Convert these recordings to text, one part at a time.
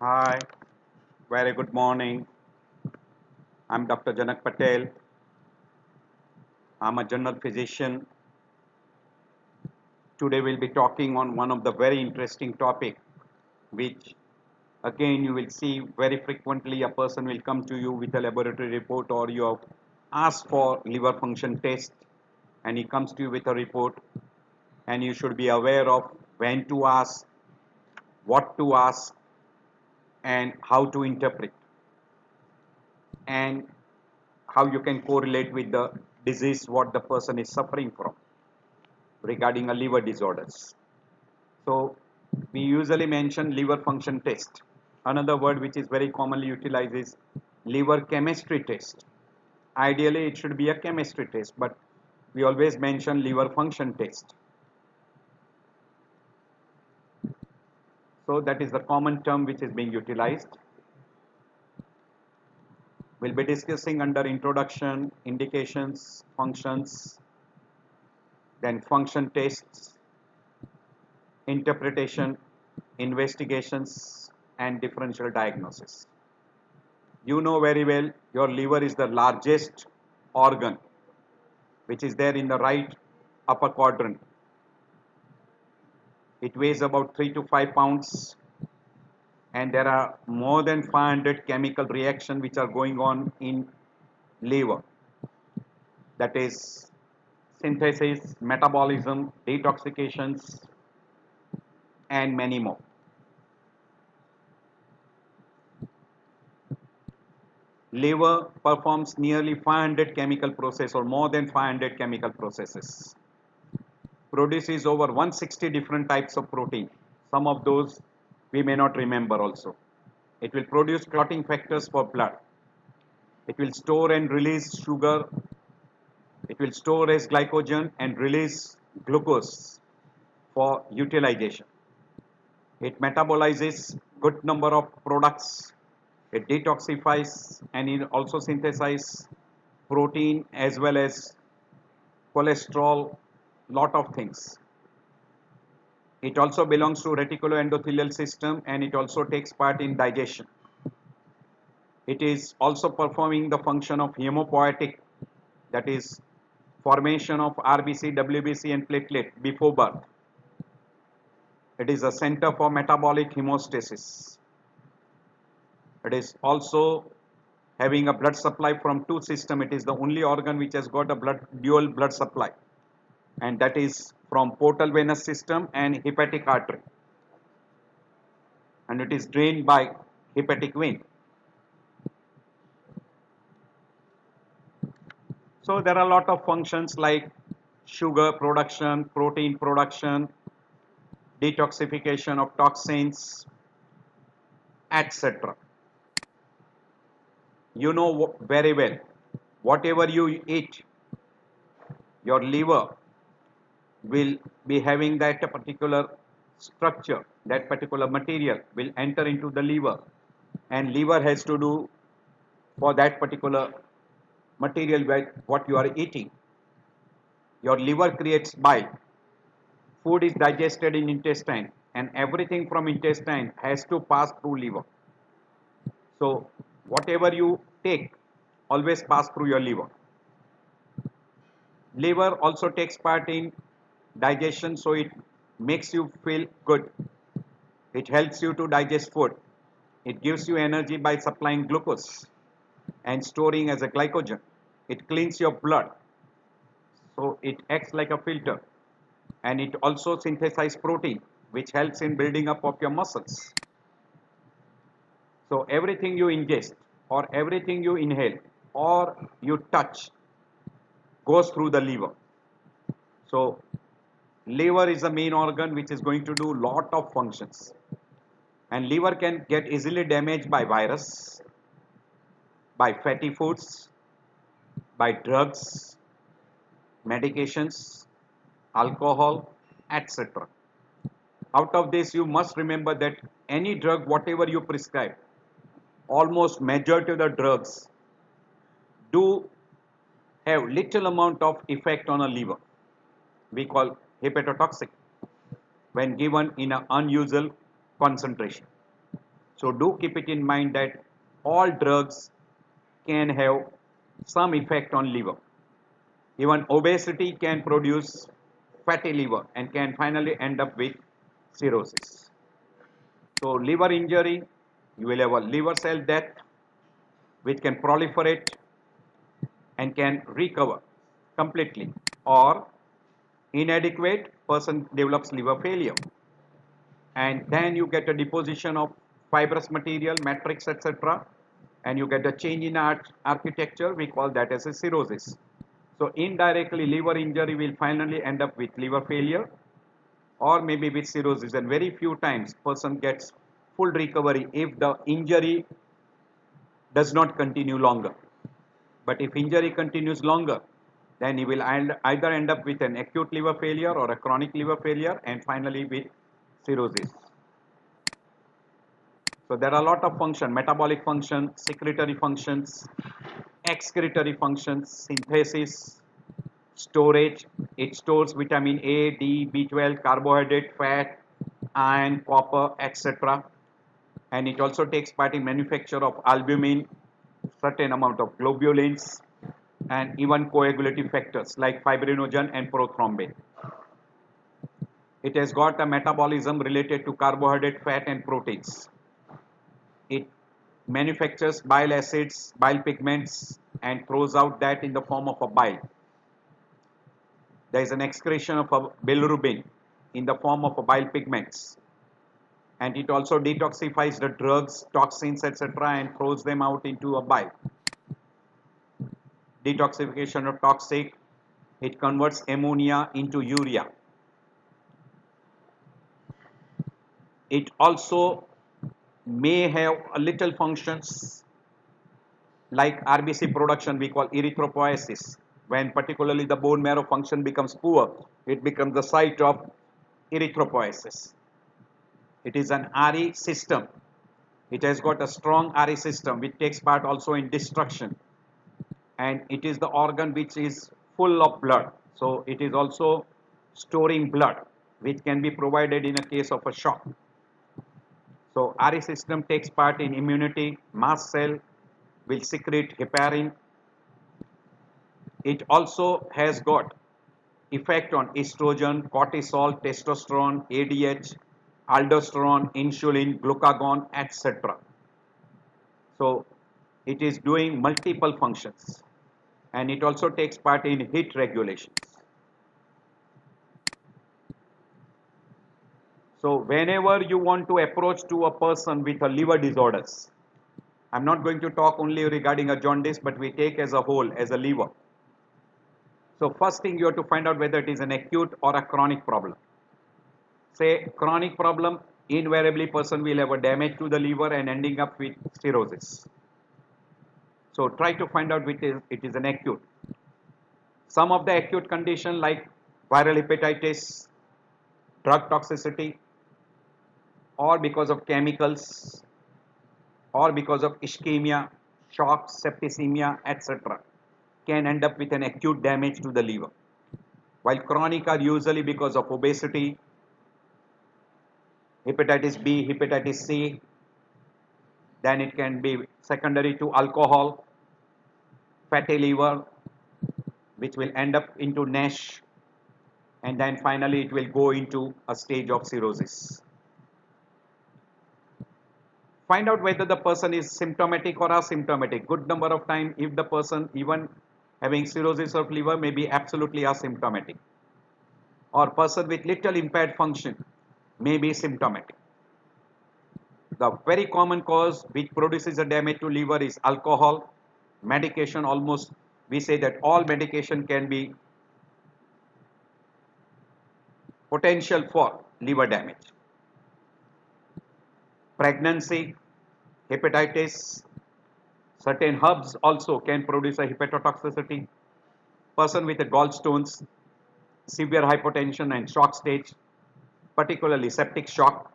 Hi, very good morning. I'm Dr. Janak Patel. I'm a general physician. Today we'll be talking on one of the very interesting topic, which again you will see very frequently a person will come to you with a laboratory report or you have asked for liver function test and he comes to you with a report and you should be aware of when to ask, what to ask and how to interpret and how you can correlate with the disease what the person is suffering from regarding a liver disorders. So we usually mention liver function test. Another word which is very commonly utilized is liver chemistry test. Ideally it should be a chemistry test, but we always mention liver function test. So that is the common term which is being utilized. We'll be discussing under introduction, indications, functions, then function tests, interpretation, investigations, and differential diagnosis. You know very well your liver is the largest organ which is there in the right upper quadrant. It weighs about 3 to 5 pounds and there are more than 500 chemical reactions which are going on in liver. That is synthesis, metabolism, detoxifications and many more. Liver performs nearly 500 chemical processes or more than 500 chemical processes. Produces over 160 different types of protein. Some of those we may not remember also. It will produce clotting factors for blood. It will store and release sugar. It will store as glycogen and release glucose for utilization. It metabolizes good number of products. It detoxifies and it also synthesizes protein as well as cholesterol, lot of things. It also belongs to reticuloendothelial system and it also takes part in digestion. It is also performing the function of hemopoietic, that is formation of RBC, WBC and platelet before birth. It is a center for metabolic hemostasis. It is also having a blood supply from two systems. It is the only organ which has got a dual blood supply, and that is from portal venous system and hepatic artery, and it is drained by hepatic vein. So there are a lot of functions like sugar production, protein production, detoxification of toxins, etc. You know very well, whatever you eat, your liver will be having that particular structure, that particular material will enter into the liver, and liver has to do for that particular material what you are eating. Your liver creates bile. Food is digested in intestine and everything from intestine has to pass through liver. So whatever you take always pass through your liver. Liver also takes part in digestion, so it makes you feel good. It helps you to digest food. It gives you energy by supplying glucose and storing as a glycogen. It cleans your blood, so it acts like a filter. And it also synthesizes protein, which helps in building up of your muscles. So everything you ingest or everything you inhale or you touch goes through the liver. So liver is the main organ which is going to do lot of functions. And liver can get easily damaged by virus, by fatty foods, by drugs, medications, alcohol, etc. Out of this, you must remember that any drug, whatever you prescribe, almost majority of the drugs do have little amount of effect on a liver. We call hepatotoxic when given in an unusual concentration. So do keep it in mind that all drugs can have some effect on liver. Even obesity can produce fatty liver and can finally end up with cirrhosis. So liver injury, you will have a liver cell death which can proliferate and can recover completely, or inadequate person develops liver failure, and then you get a deposition of fibrous material, matrix, etc., and you get a change in architecture. We call that as a cirrhosis. So indirectly liver injury will finally end up with liver failure or maybe with cirrhosis, and very few times person gets full recovery if the injury does not continue longer. But if injury continues longer, then he will either end up with an acute liver failure or a chronic liver failure, and finally with cirrhosis. So there are a lot of functions: metabolic function, secretory functions, excretory functions, synthesis, storage. It stores vitamin A, D, B12, carbohydrate, fat, iron, copper, etc. And it also takes part in manufacture of albumin, certain amount of globulins, and even coagulative factors like fibrinogen and prothrombin. It has got a metabolism related to carbohydrate, fat, and proteins. It manufactures bile acids, bile pigments, and throws out that in the form of a bile. There is an excretion of a bilirubin in the form of a bile pigments, and it also detoxifies the drugs, toxins, etc., and throws them out into a bile. Detoxification of toxic, it converts ammonia into urea. It also may have a little functions like RBC production, we call erythropoiesis. When particularly the bone marrow function becomes poor, it becomes the site of erythropoiesis. It is an RE system. It has got a strong RE system which takes part also in destruction, and it is the organ which is full of blood. So it is also storing blood which can be provided in a case of a shock. So RE system takes part in immunity, mast cell will secrete heparin. It also has got effect on estrogen, cortisol, testosterone, ADH, aldosterone, insulin, glucagon, etc. So it is doing multiple functions, and it also takes part in heat regulations. So whenever you want to approach to a person with a liver disorders, I'm not going to talk only regarding a jaundice, but we take as a whole as a liver. So first thing you have to find out whether it is an acute or a chronic problem. Say chronic problem, invariably person will have a damage to the liver and ending up with cirrhosis. So try to find out which is it is an acute. Some of the acute condition like viral hepatitis, drug toxicity, or because of chemicals, or because of ischemia, shock, septicemia, etc., can end up with an acute damage to the liver. While chronic are usually because of obesity, hepatitis B, hepatitis C, then it can be secondary to alcohol, fatty liver, which will end up into NASH, and then finally it will go into a stage of cirrhosis. Find out whether the person is symptomatic or asymptomatic. Good number of time, if the person even having cirrhosis of liver may be absolutely asymptomatic, or person with little impaired function may be symptomatic. The very common cause which produces a damage to liver is alcohol. Medication, almost we say that all medication can be potential for liver damage. Pregnancy, hepatitis, certain herbs also can produce a hepatotoxicity. Person with a gallstones, severe hypotension and shock stage, particularly septic shock,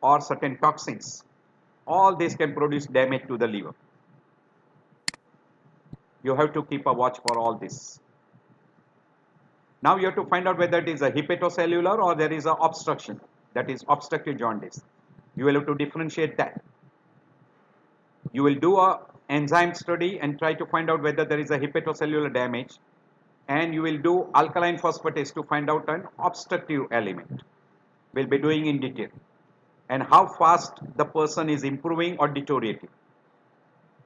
or certain toxins, all this can produce damage to the liver. You have to keep a watch for all this. Now you have to find out whether it is a hepatocellular or there is an obstruction, that is obstructive jaundice. You will have to differentiate that. You will do a enzyme study and try to find out whether there is a hepatocellular damage, and you will do alkaline phosphatase to find out an obstructive element. We'll be doing in detail, and how fast the person is improving or deteriorating,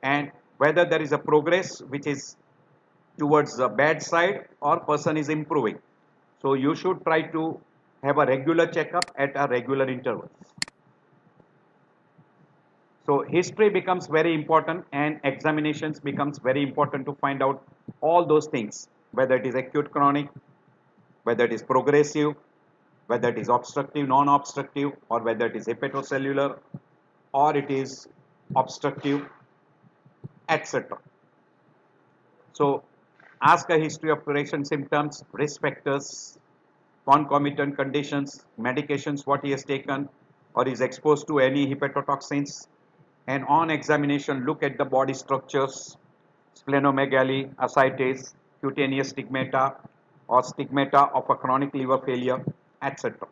and whether there is a progress which is towards the bad side or person is improving. So you should try to have a regular checkup at a regular intervals. So history becomes very important and examinations becomes very important to find out all those things, whether it is acute chronic, whether it is progressive, whether it is obstructive, non-obstructive, or whether it is hepatocellular, or it is obstructive, etc. So ask a history of patient symptoms, risk factors, concomitant conditions, medications what he has taken or is exposed to any hepatotoxins, and on examination look at the body structures, splenomegaly, ascites, cutaneous stigmata or stigmata of a chronic liver failure, etc.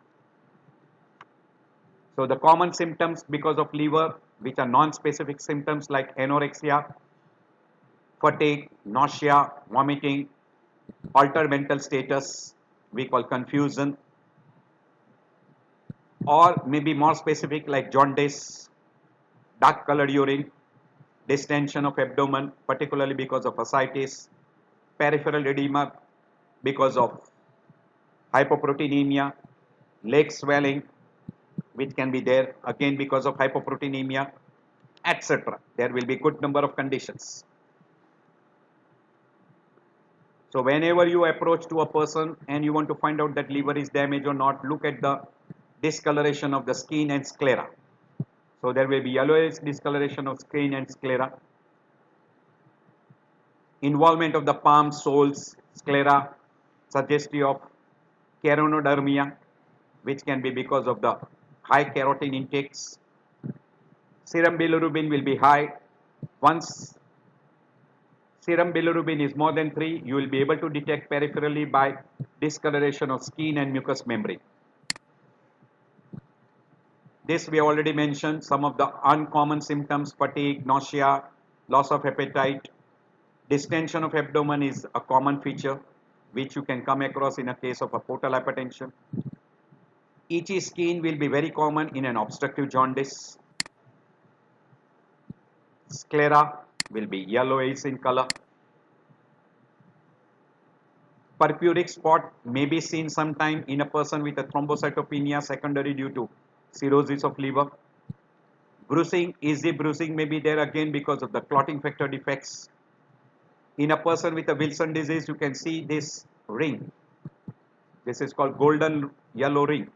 So the common symptoms because of liver, which are non-specific symptoms like anorexia, fatigue, nausea, vomiting, altered mental status, we call confusion, or maybe more specific like jaundice, dark colored urine, distension of abdomen, particularly because of ascites, peripheral edema because of hypoproteinemia, leg swelling, which can be there again because of hypoproteinemia, etc. There will be good number of conditions. So whenever you approach to a person and you want to find out that liver is damaged or not, look at the discoloration of the skin and sclera. So there will be yellowish discoloration of skin and sclera. Involvement of the palm, soles, sclera, suggestive of keratodermia, which can be because of the high carotene intakes. Serum bilirubin will be high. Once serum bilirubin is more than 3, you will be able to detect peripherally by discoloration of skin and mucous membrane. This we already mentioned, some of the uncommon symptoms: fatigue, nausea, loss of appetite. Distension of abdomen is a common feature which you can come across in a case of a portal hypertension. Itchy skin will be very common in an obstructive jaundice. Sclera will be yellowish in color. Purpuric spot may be seen sometime in a person with a thrombocytopenia secondary due to cirrhosis of liver. Bruising, easy bruising may be there again because of the clotting factor defects. In a person with a Wilson disease, you can see this ring. This is called golden yellow ring,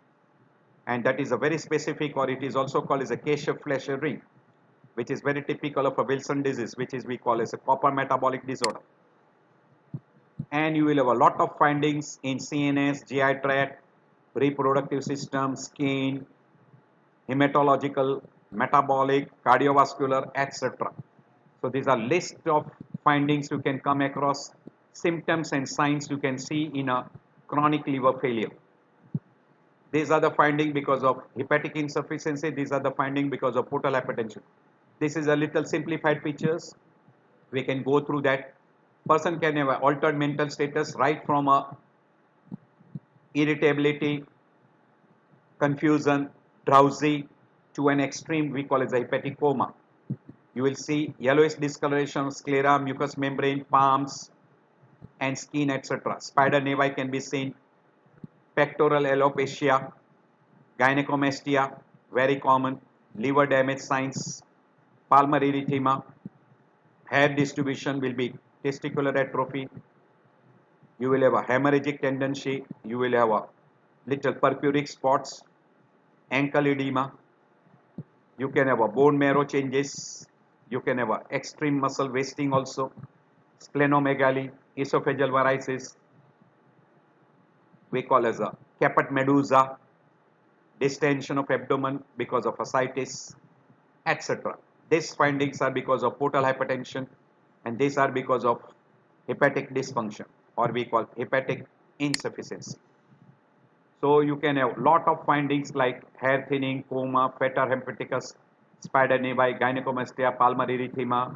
and that is a very specific, or it is also called as a Keshev-Fleischer ring, which is very typical of a Wilson disease, which is we call as a copper metabolic disorder. And you will have a lot of findings in CNS, GI tract, reproductive system, skin, hematological, metabolic, cardiovascular, etc. So these are list of findings you can come across, symptoms and signs you can see in a chronic liver failure. These are the findings because of hepatic insufficiency. These are the findings because of portal hypertension. This is a little simplified pictures. We can go through that. Person can have altered mental status right from a irritability, confusion, drowsy to an extreme we call as a hepatic coma. You will see yellowish discoloration of sclera, mucous membrane, palms and skin, etc. Spider nevi can be seen. Pectoral alopecia, gynecomastia, very common. Liver damage signs, palmar erythema. Hair distribution will be testicular atrophy. You will have a hemorrhagic tendency. You will have a little purpuric spots, ankle edema. You can have a bone marrow changes. You can have a extreme muscle wasting also, splenomegaly, esophageal varices, we call as a caput medusa, distension of abdomen because of ascites, etc. These findings are because of portal hypertension, and these are because of hepatic dysfunction, or we call hepatic insufficiency. So you can have lot of findings like hair thinning, coma, fetor hepaticus, spider nevi, gynecomastia, palmarerythema,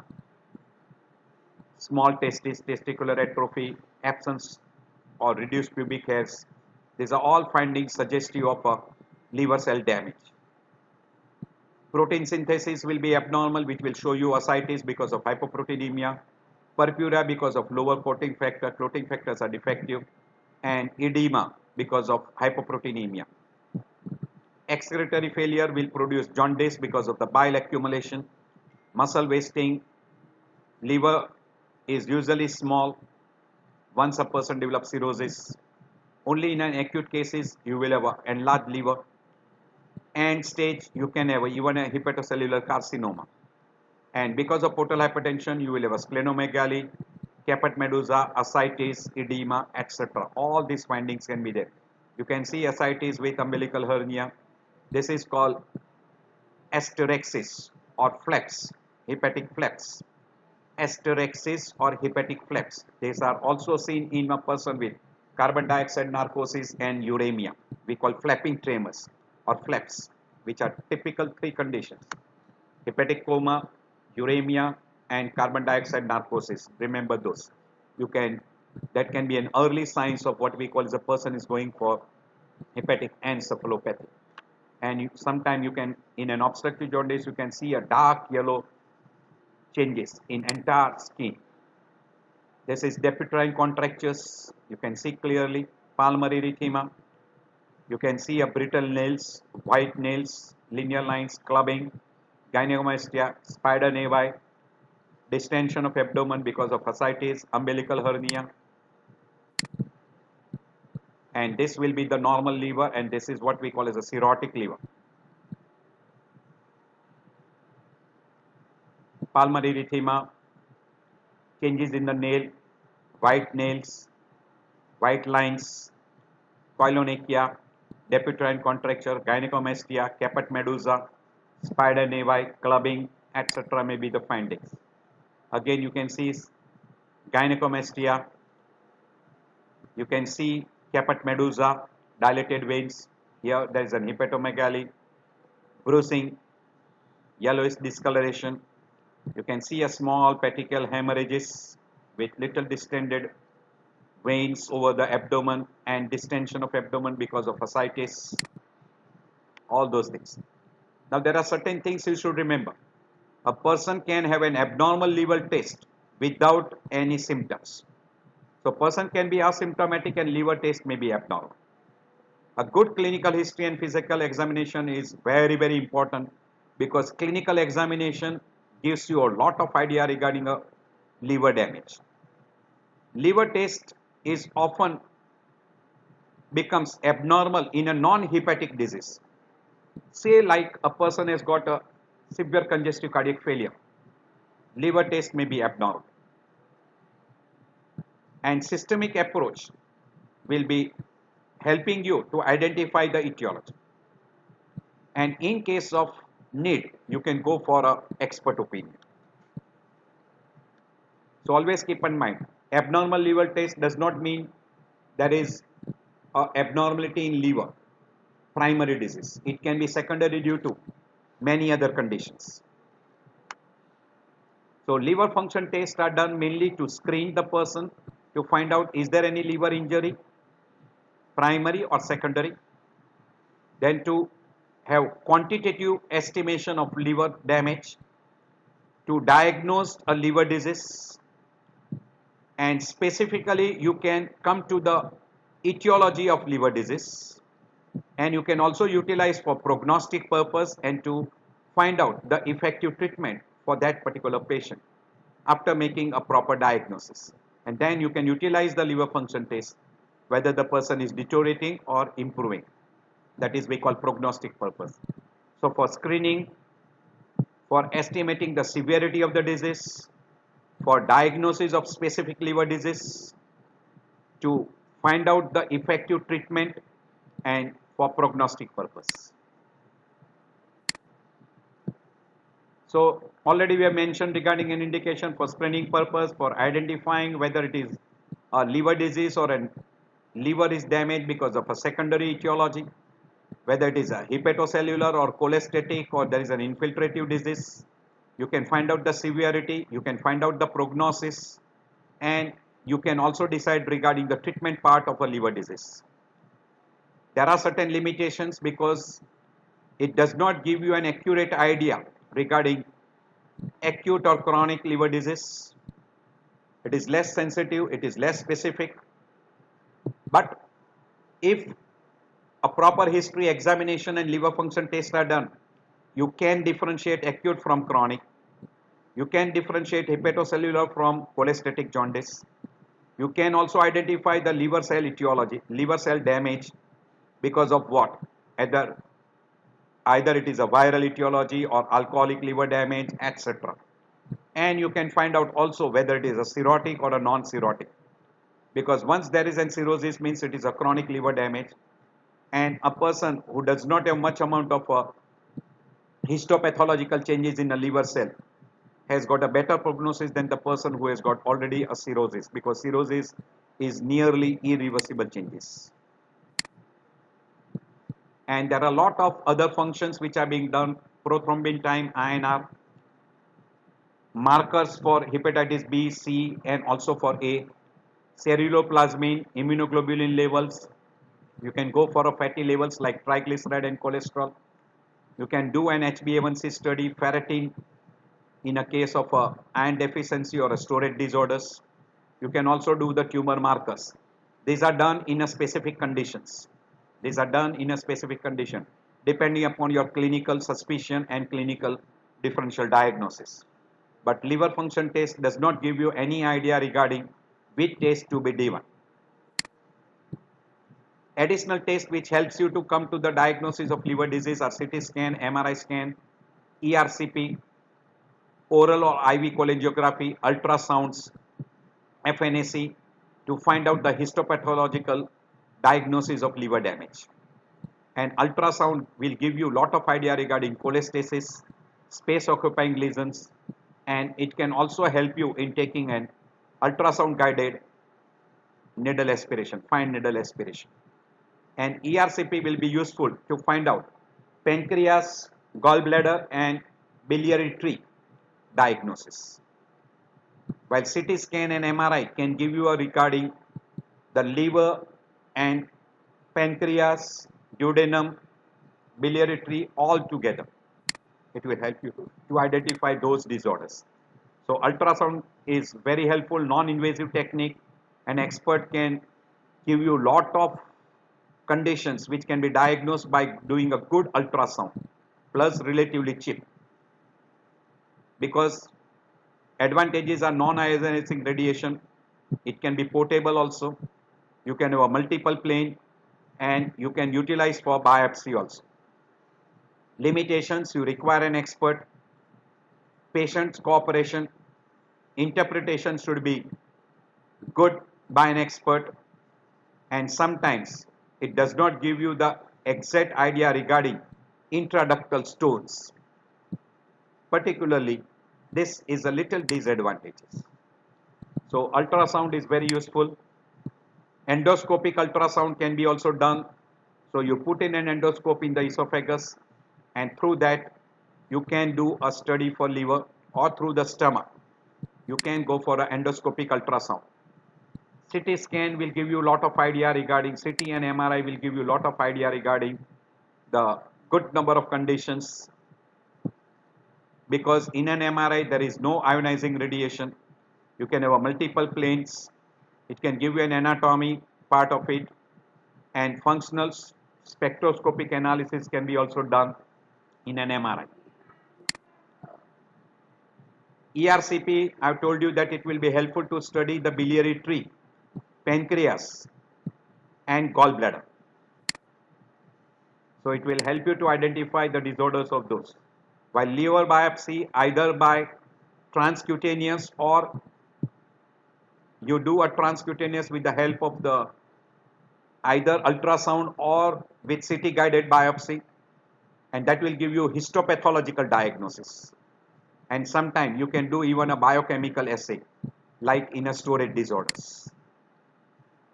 small testis, testicular atrophy, absence or reduced pubic hairs. These are all findings suggestive of a liver cell damage. Protein synthesis will be abnormal, which will show you ascites because of hypoproteinemia, purpura because of lower clotting factors are defective, and edema because of hypoproteinemia. Excretory failure will produce jaundice because of the bile accumulation, muscle wasting. Liver is usually small once a person develops cirrhosis. Only in an acute cases you will have an enlarged liver. End stage you can have even a hepatocellular carcinoma. And because of portal hypertension, you will have a splenomegaly, caput medusa, ascites, edema, etc. All these findings can be there. You can see ascites with umbilical hernia. This is called asterexis or flex, hepatic flex. Asterexis or hepatic flex. These are also seen in a person with carbon dioxide narcosis and uremia. We call flapping tremors or flaps, which are typical three conditions: hepatic coma, uremia, and carbon dioxide narcosis. Remember those. You can That can be an early signs of what we call as a person is going for hepatic encephalopathy. And sometime you can, in an obstructive jaundice, you can see a dark yellow changes in entire skin. This is Dupuytren contractures. You can see clearly palmarerythema. You can see a brittle nails, white nails, linear lines, clubbing, gynecomastia, spider nevi, distension of abdomen because of ascites, umbilical hernia, and this will be the normal liver, and this is what we call as a cirrhotic liver. Palmarerythema, changes in the nail, white nails, white lines, koilonychia, Dupuytren contracture, gynecomastia, caput medusa, spider nevi, clubbing, etc. may be the findings. Again, you can see gynecomastia, you can see caput medusa, dilated veins. Here there is an hepatomegaly, bruising, yellowish discoloration. You can see a small petechial hemorrhages with little distended veins over the abdomen and distension of abdomen because of ascites. All those things. Now there are certain things you should remember. A person can have an abnormal liver test without any symptoms. So person can be asymptomatic and liver test may be abnormal. A good clinical history and physical examination is very, very important, because clinical examination gives you a lot of idea regarding a liver damage. Liver test is often becomes abnormal in a non-hepatic disease. Say like a person has got a severe congestive cardiac failure, liver test may be abnormal. And systemic approach will be helping you to identify the etiology. And in case of need, you can go for a expert opinion. So always keep in mind, abnormal liver test does not mean there is a abnormality in liver, primary disease. It can be secondary due to many other conditions. So liver function tests are done mainly to screen the person to find out is there any liver injury, primary or secondary. Then to have quantitative estimation of liver damage, to diagnose a liver disease, and specifically you can come to the etiology of liver disease, and you can also utilize for prognostic purpose and to find out the effective treatment for that particular patient after making a proper diagnosis. And then you can utilize the liver function test whether the person is deteriorating or improving. That is we call prognostic purpose. So for screening, for estimating the severity of the disease, for diagnosis of specific liver disease, to find out the effective treatment, and for prognostic purpose. So already we have mentioned regarding an indication for screening purpose, for identifying whether it is a liver disease or an liver is damaged because of a secondary etiology, whether it is a hepatocellular or cholestatic or there is an infiltrative disease. You can find out the severity, you can find out the prognosis, and you can also decide regarding the treatment part of a liver disease. There are certain limitations because it does not give you an accurate idea regarding acute or chronic liver disease. It is less sensitive, it is less specific. But if a proper history examination and liver function tests are done, you can differentiate acute from chronic. You can differentiate hepatocellular from cholestatic jaundice. You can also identify the liver cell etiology, liver cell damage because of what? Either it is a viral etiology or alcoholic liver damage, etc. And you can find out also whether it is a cirrhotic or a non-cirrhotic. Because once there is an cirrhosis means it is a chronic liver damage, and a person who does not have much amount of histopathological changes in a liver cell has got a better prognosis than the person who has got already a cirrhosis, because cirrhosis is nearly irreversible changes. And there are a lot of other functions which are being done: prothrombin time, INR, markers for hepatitis B, C, and also for A, ceruloplasmin, immunoglobulin levels. You can go for a fatty levels like triglyceride and cholesterol. You can do an HbA1c study, ferritin in a case of a iron deficiency or a storage disorders. You can also do the tumor markers. These are done in a specific conditions. These are done in a specific condition depending upon your clinical suspicion and clinical differential diagnosis. But liver function test does not give you any idea regarding which test to be given. Additional tests which helps you to come to the diagnosis of liver disease are CT scan, MRI scan, ERCP, oral or IV cholangiography, ultrasounds, FNAC, to find out the histopathological diagnosis of liver damage. And ultrasound will give you a lot of idea regarding cholestasis, space occupying lesions, and it can also help you in taking an ultrasound guided needle aspiration, fine needle aspiration. And ERCP will be useful to find out pancreas, gallbladder, and biliary tree diagnosis. While CT scan and MRI can give you a regarding the liver and pancreas, duodenum, biliary tree all together. It will help you to identify those disorders. So ultrasound is very helpful, non-invasive technique. An expert can give you a lot of conditions which can be diagnosed by doing a good ultrasound, plus relatively cheap. Because advantages are non-ionizing radiation, it can be portable also, you can have a multiple plane, and you can utilize for biopsy also. Limitations: you require an expert, patient's cooperation, interpretation should be good by an expert, and sometimes it does not give you the exact idea regarding intraductal stones. Particularly, this is a little disadvantages. So ultrasound is very useful. Endoscopic ultrasound can be also done. So you put in an endoscope in the esophagus, and through that you can do a study for liver, or through the stomach you can go for an endoscopic ultrasound. CT scan will give you a lot of idea regarding, CT and MRI will give you a lot of idea regarding the good number of conditions, because in an MRI there is no ionizing radiation. You can have a multiple planes. It can give you an anatomy part of it, and functional spectroscopic analysis can be also done in an MRI. ERCP, I've told you that it will be helpful to study the biliary tree, pancreas, and gallbladder. So it will help you to identify the disorders of those. While liver biopsy, either by transcutaneous, or you do a transcutaneous with the help of the either ultrasound or with CT guided biopsy, and that will give you histopathological diagnosis. And sometimes you can do even a biochemical assay like in a storage disorders.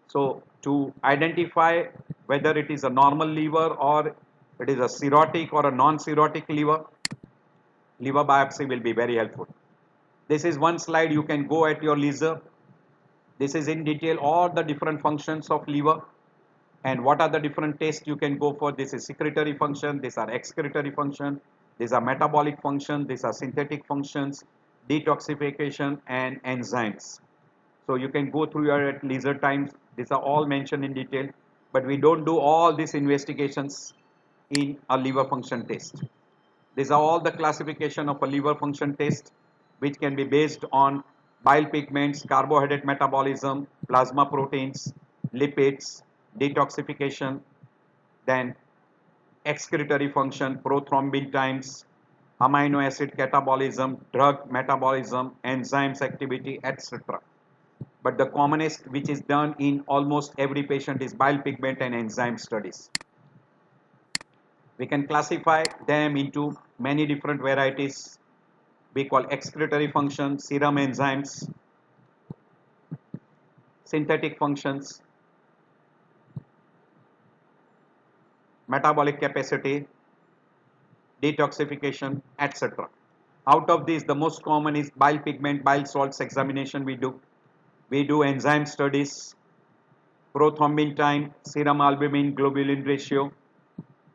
So to identify whether it is a normal liver or it is a cirrhotic or a non-cirrhotic liver, liver biopsy will be very helpful. This is one slide you can go at your leisure. This is in detail all the different functions of liver and what are the different tests you can go for. This is secretory function, these are excretory function, these are metabolic function, these are synthetic functions, detoxification and enzymes. So you can go through your at leisure times. These are all mentioned in detail, but we don't do all these investigations in a liver function test. These are all the classification of a liver function test, which can be based on bile pigments, carbohydrate metabolism, plasma proteins, lipids, detoxification, then excretory function, prothrombin times, amino acid catabolism, drug metabolism, enzymes activity, etc. But the commonest which is done in almost every patient is bile pigment and enzyme studies. We can classify them into many different varieties. We call excretory function, serum enzymes, synthetic functions, metabolic capacity, detoxification, etc. Out of these, the most common is bile pigment, bile salts examination we do. We do enzyme studies, prothrombin time, serum albumin, globulin ratio,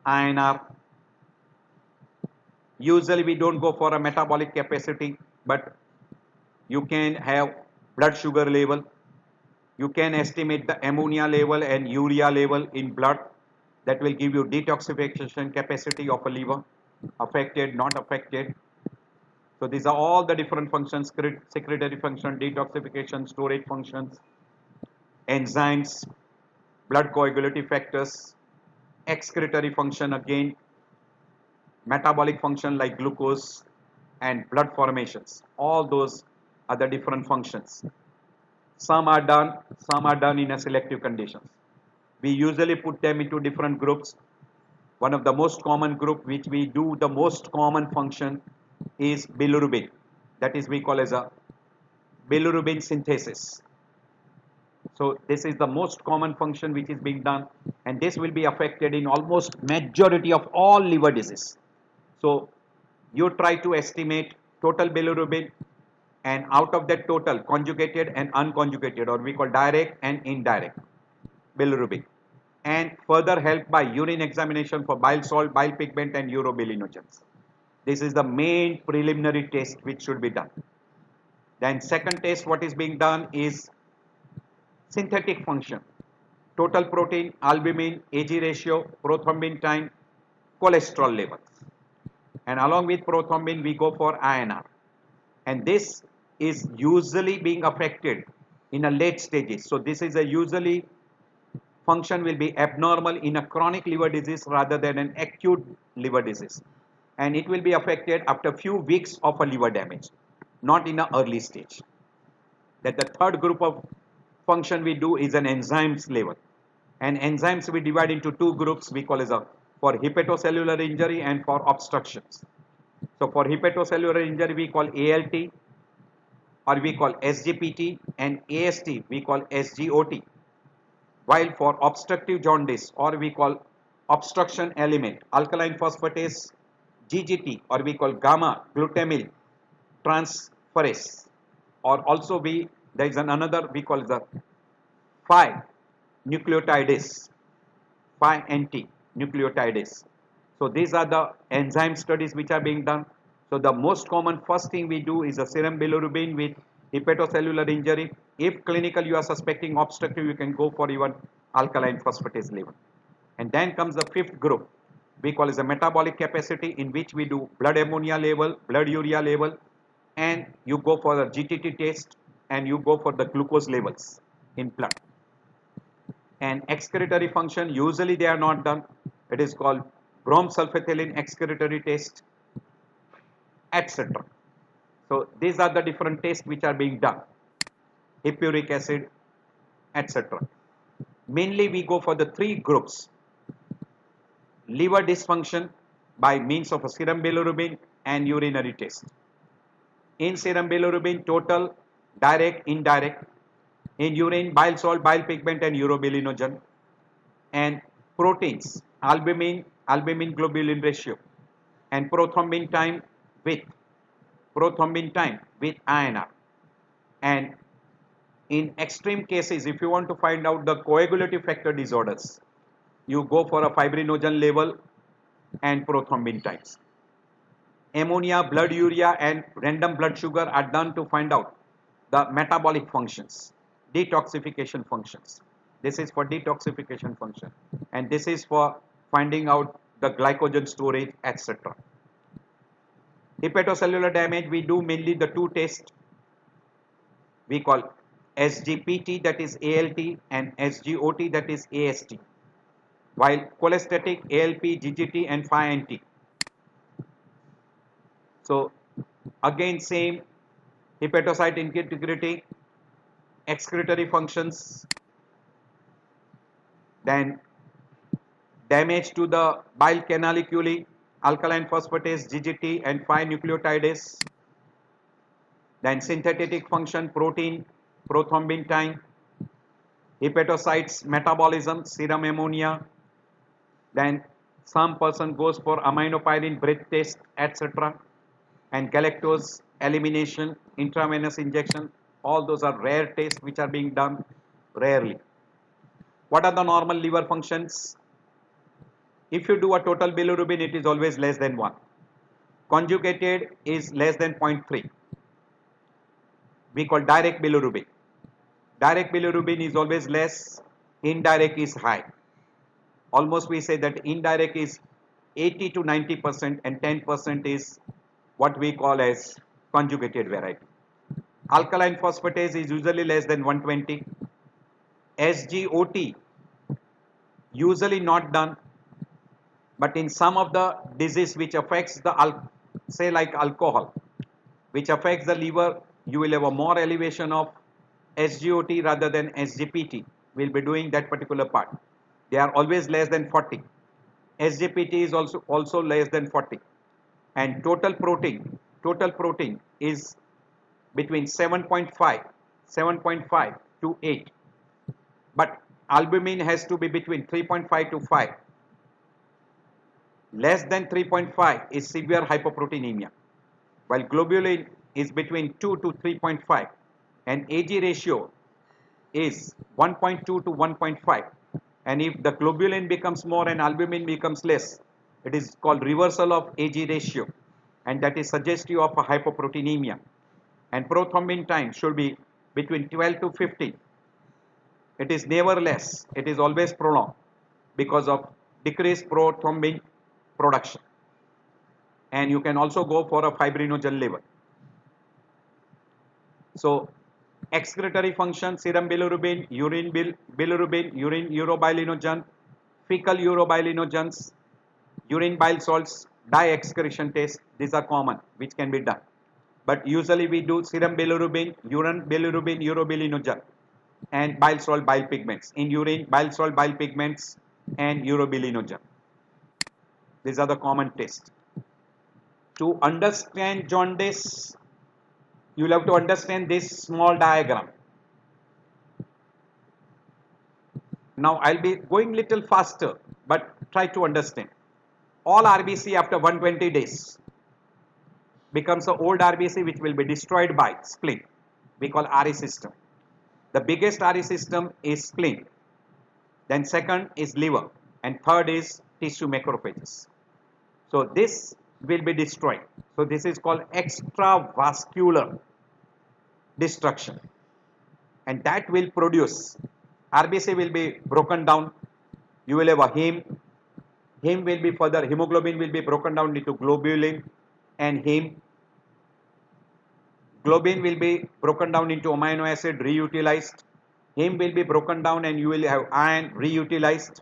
INR. Usually we don't go for a metabolic capacity, but you can have blood sugar level. You can estimate the ammonia level and urea level in blood. That will give you detoxification capacity of a liver, affected, not affected. So these are all the different functions: secretory function, detoxification, storage functions, enzymes, blood coagulative factors, excretory function again, metabolic function like glucose and blood formations. All those are the different functions. Some are done in a selective conditions. We usually put them into different groups. One of the most common group which we do the most common function is bilirubin. That is we call as a bilirubin synthesis. So this is the most common function which is being done, and this will be affected in almost majority of all liver disease. So you try to estimate total bilirubin, and out of that total conjugated and unconjugated, or we call direct and indirect bilirubin, and further helped by urine examination for bile salt, bile pigment and urobilinogens. This is the main preliminary test which should be done. Then second test what is being done is synthetic function, total protein, albumin, Ag ratio, prothrombin time, cholesterol levels. And along with prothrombin we go for INR. And this is usually being affected in a late stages. So this is a usually function will be abnormal in a chronic liver disease rather than an acute liver disease. And it will be affected after few weeks of a liver damage, not in an early stage. That the third group of function we do is an enzymes level. And enzymes we divide into two groups we call as a for hepatocellular injury and for obstructions. So for hepatocellular injury we call ALT or we call SGPT, and AST we call SGOT. While for obstructive jaundice or we call obstruction element, alkaline phosphatase, GGT or we call gamma glutamyl transferase, or also there is another we call the 5 nucleotidase, 5-NT nucleotidase. So these are the enzyme studies which are being done. So the most common first thing we do is a serum bilirubin with hepatocellular injury. If clinical you are suspecting obstructive, you can go for even alkaline phosphatase level. And then comes the fifth group we call as a metabolic capacity, in which we do blood ammonia level, blood urea level, and you go for the GTT test and you go for the glucose levels in blood. And excretory function usually they are not done. It is called bromsulfathalin excretory test, etc. So these are the different tests which are being done. Hippuric acid, etc. Mainly we go for the three groups: liver dysfunction by means of a serum bilirubin and urinary test. In serum bilirubin, total, direct, indirect. In urine, bile salt, bile pigment and urobilinogen. And proteins, albumin globulin ratio and with prothrombin time with INR. And in extreme cases, if you want to find out the coagulative factor disorders, you go for a fibrinogen level and prothrombin times. Ammonia, blood urea and random blood sugar are done to find out the metabolic functions, detoxification functions. This is for detoxification function and this is for finding out the glycogen storage, etc. Hepatocellular damage, we do mainly the two tests we call SGPT, that is ALT, and SGOT, that is AST, while cholestatic ALP, GGT and 5-NT. So again same, hepatocyte integrity, excretory functions, then damage to the bile canaliculi, alkaline phosphatase, GGT and 5-nucleotidase, then synthetic function, protein, prothrombin time, hepatocytes metabolism, serum ammonia, then some person goes for aminopyrin breath test, etc. and galactose elimination, intravenous injection, all those are rare tests which are being done rarely. What are the normal liver functions? If you do a total bilirubin, it is always less than 1. Conjugated is less than 0.3. We call direct bilirubin. Direct bilirubin is always less, indirect is high. Almost we say that indirect is 80 to 90% and 10% is what we call as conjugated variety. Alkaline phosphatase is usually less than 120. SGOT usually not done, but in some of the disease which affects the say like alcohol, which affects the liver, you will have a more elevation of SGOT rather than SGPT. We'll be doing that particular part. They are always less than 40. SGPT is also less than 40. And total protein is between 7.5 to 8. But albumin has to be between 3.5 to 5. Less than 3.5 is severe hypoproteinemia, while globulin is between 2 to 3.5 and AG ratio is 1.2 to 1.5, and if the globulin becomes more and albumin becomes less, it is called reversal of AG ratio, and that is suggestive of a hypoproteinemia. And prothrombin time should be between 12 to 15. It is never less, it is always prolonged because of decreased prothrombin production. And you can also go for a fibrinogen level. So excretory function, serum bilirubin, urine bilirubin, urine urobilinogen, fecal urobilinogens, urine bile salts, dye excretion test, these are common which can be done. But usually we do serum bilirubin, urine bilirubin, urobilinogen and bile salt, bile pigments. In urine, bile salt, bile pigments and urobilinogen. These are the common tests. To understand jaundice, you will have to understand this small diagram. Now I'll be going little faster, but try to understand. All RBC after 120 days becomes an old RBC which will be destroyed by spleen. We call RE system. The biggest RE system is spleen. Then second is liver and third is tissue macrophages. So this will be destroyed. So this is called extravascular destruction, and that will produce RBC will be broken down. You will have a heme will be further, hemoglobin will be broken down into globulin and heme. Globin will be broken down into amino acid reutilized. Heme will be broken down and you will have iron reutilized,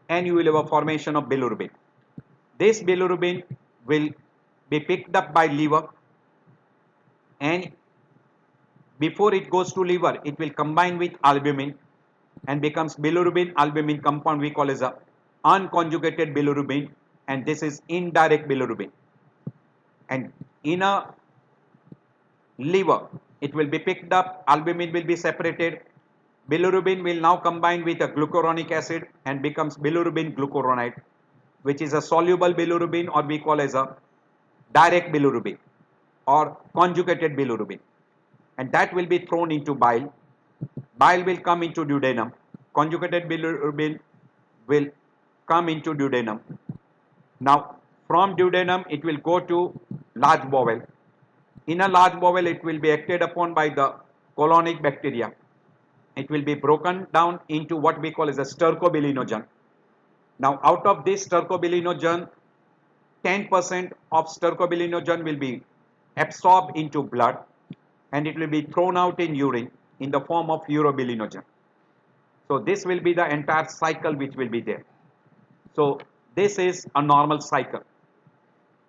and you will have a formation of bilirubin. This bilirubin will be picked up by liver, and before it goes to liver, it will combine with albumin and becomes bilirubin albumin compound we call as a unconjugated bilirubin, and this is indirect bilirubin. And in a liver, it will be picked up, albumin will be separated, Bilirubin will now combine with a glucuronic acid and becomes bilirubin glucuronide, which is a soluble bilirubin, or we call as a direct bilirubin or conjugated bilirubin, and that will be thrown into bile. Bile will come into duodenum. Conjugated bilirubin will come into duodenum. Now, from duodenum, it will go to large bowel. In a large bowel, it will be acted upon by the colonic bacteria. It will be broken down into what we call as a stercobilinogen. Now, out of this stercobilinogen, 10% of stercobilinogen will be absorbed into blood, and it will be thrown out in urine in the form of urobilinogen. So this will be the entire cycle which will be there. So this is a normal cycle.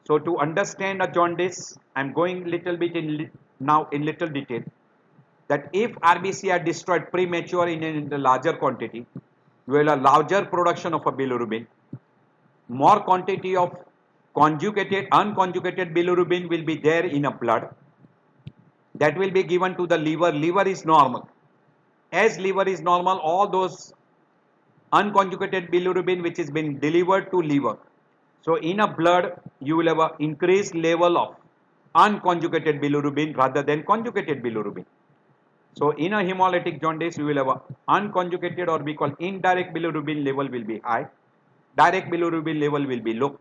So to understand a jaundice, I am going little bit now in little detail, that if RBC are destroyed premature in a larger quantity, you will have a larger production of a bilirubin. More quantity of unconjugated bilirubin will be there in a blood. That will be given to the liver. Liver is normal. As liver is normal, all those unconjugated bilirubin which is been delivered to liver. So in a blood, you will have an increased level of unconjugated bilirubin rather than conjugated bilirubin. So in a hemolytic jaundice, you will have an unconjugated, or we call indirect bilirubin level will be high. Direct bilirubin level will be low.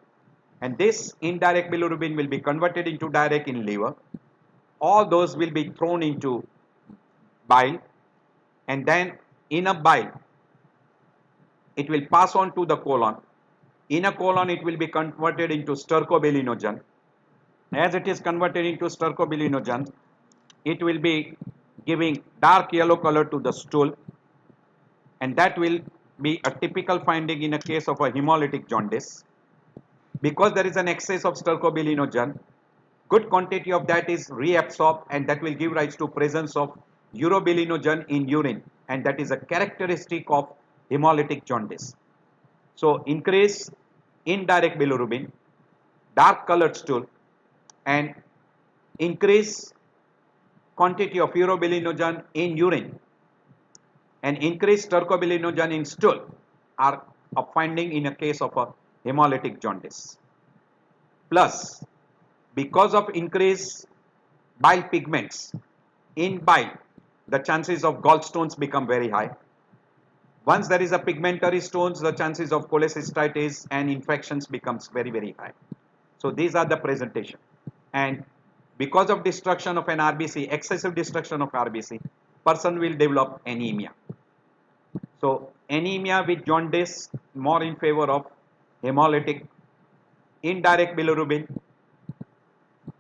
And this indirect bilirubin will be converted into direct in liver. All those will be thrown into bile, and then in a bile, it will pass on to the colon. In a colon, it will be converted into stercobilinogen. As it is converted into stercobilinogen, it will be giving dark yellow color to the stool, and that will be a typical finding in a case of a hemolytic jaundice. Because there is an excess of stercobilinogen, good quantity of that is reabsorbed, and that will give rise to presence of urobilinogen in urine, and that is a characteristic of hemolytic jaundice. So increase indirect bilirubin, dark colored stool, and increase quantity of urobilinogen in urine and increased stercobilinogen in stool are a finding in a case of a hemolytic jaundice. Plus, because of increased bile pigments in bile, the chances of gallstones become very high. Once there is a pigmentary stones, the chances of cholecystitis and infections becomes very, very high. So these are the presentation. And because of destruction of an RBC, excessive destruction of RBC, person will develop anemia. So anemia with jaundice more in favor of hemolytic, indirect bilirubin,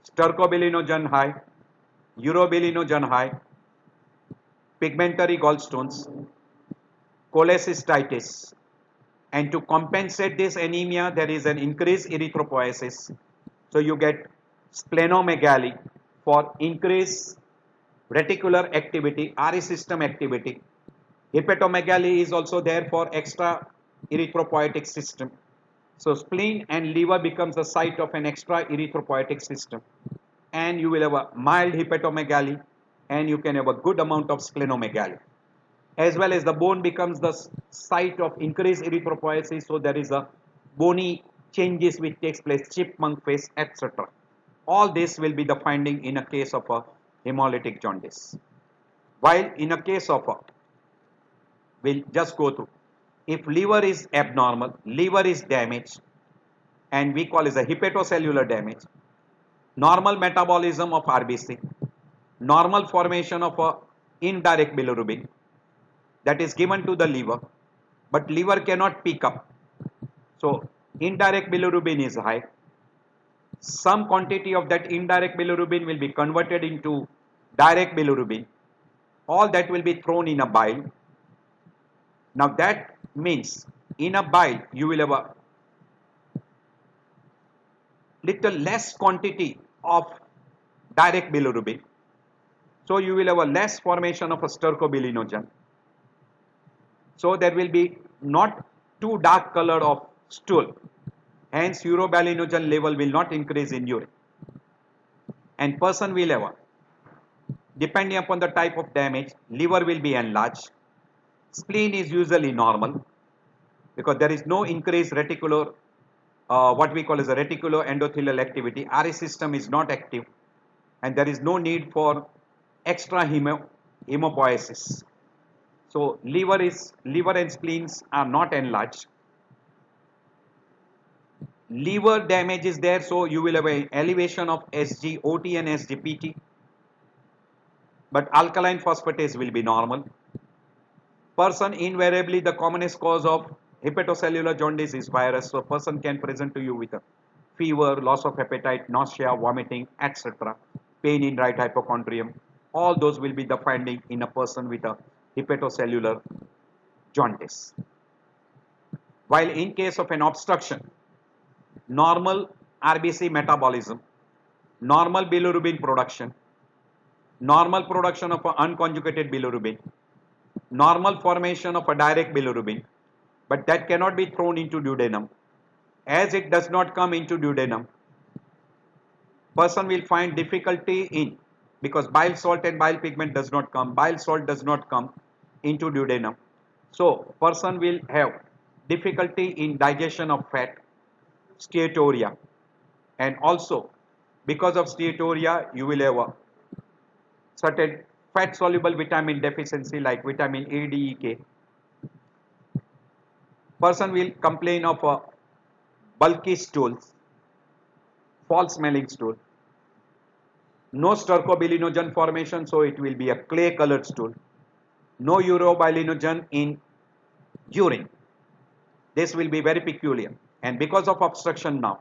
stercobilinogen high, urobilinogen high, pigmentary gallstones, cholecystitis, and to compensate this anemia, there is an increased erythropoiesis. So you get splenomegaly for increased reticular activity, RE system activity. Hepatomegaly is also there for extra erythropoietic system. So spleen and liver becomes the site of an extra erythropoietic system, and you will have a mild hepatomegaly, and you can have a good amount of splenomegaly. As well as the bone becomes the site of increased erythropoiesis, so there is a bony changes which takes place, chipmunk face, etc. All this will be the finding in a case of a hemolytic jaundice. While in a case of a, we'll just go through, if liver is abnormal, liver is damaged, and we call it a hepatocellular damage, normal metabolism of RBC, normal formation of a indirect bilirubin, that is given to the liver, but liver cannot pick up. So indirect bilirubin is high. Some quantity of that indirect bilirubin will be converted into direct bilirubin. All that will be thrown in a bile. Now that means in a bile you will have a little less quantity of direct bilirubin. So you will have a less formation of a stercobilinogen. So there will be not too dark color of stool. Hence urobilinogen level will not increase in urine. And person will have, depending upon the type of damage, liver will be enlarged. Spleen is usually normal because there is no increased reticular, what we call as a reticuloendothelial activity. RA system is not active, and there is no need for extra hemopoiesis. So liver and spleens are not enlarged. Liver damage is there, so you will have an elevation of SGOT and SGPT, but alkaline phosphatase will be normal. Person, invariably the commonest cause of hepatocellular jaundice is virus, so person can present to you with a fever, loss of appetite, nausea, vomiting, etc., pain in right hypochondrium. All those will be the finding in a person with a hepatocellular jaundice. While in case of an obstruction, normal RBC metabolism, normal bilirubin production, normal production of unconjugated bilirubin, normal formation of a direct bilirubin, but that cannot be thrown into duodenum. As it does not come into duodenum, person will find difficulty in, because bile salt and bile pigment does not come, bile salt does not come into duodenum. So person will have difficulty in digestion of fat, steatorrhea, and also because of steatorrhea you will have a certain fat soluble vitamin deficiency like vitamin A, D, E, K. Person will complain of a bulky stools, false smelling stool, no stercobilinogen formation, so it will be a clay colored stool, no urobilinogen in urine. This will be very peculiar, and because of obstruction now,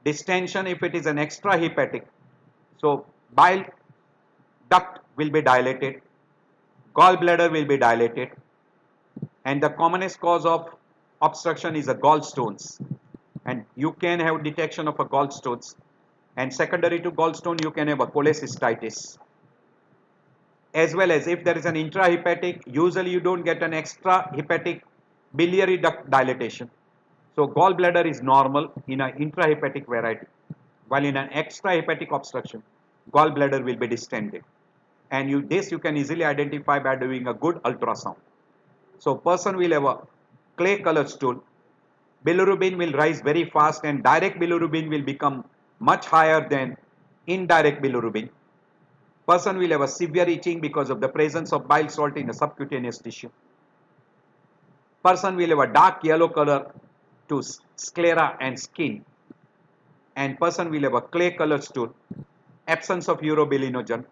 distension, if it is an extra hepatic, so bile duct will be dilated, gallbladder will be dilated, and the commonest cause of obstruction is the gallstones, and you can have detection of a gallstones, and secondary to gallstone you can have a cholecystitis, as well as if there is an intrahepatic, usually you don't get an extra hepatic biliary duct dilatation. So gallbladder is normal in an intrahepatic variety, while in an extrahepatic obstruction gallbladder will be distended, and this you can easily identify by doing a good ultrasound. So person will have a clay colored stool, bilirubin will rise very fast, and direct bilirubin will become much higher than indirect bilirubin. Person will have a severe itching because of the presence of bile salt in the subcutaneous tissue. Person will have a dark yellow color to sclera and skin, and person will have a clay colored stool, absence of urobilinogen,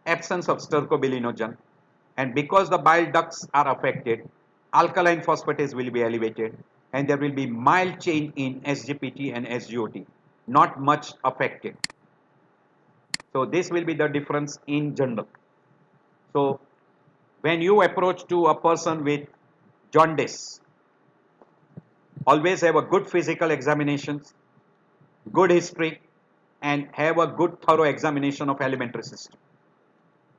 absence of stercobilinogen, and because the bile ducts are affected, alkaline phosphatase will be elevated, and there will be mild change in SGPT and SGOT, not much affected. So this will be the difference in general. So when you approach to a person with jaundice, always have a good physical examinations, good history, and have a good thorough examination of alimentary system.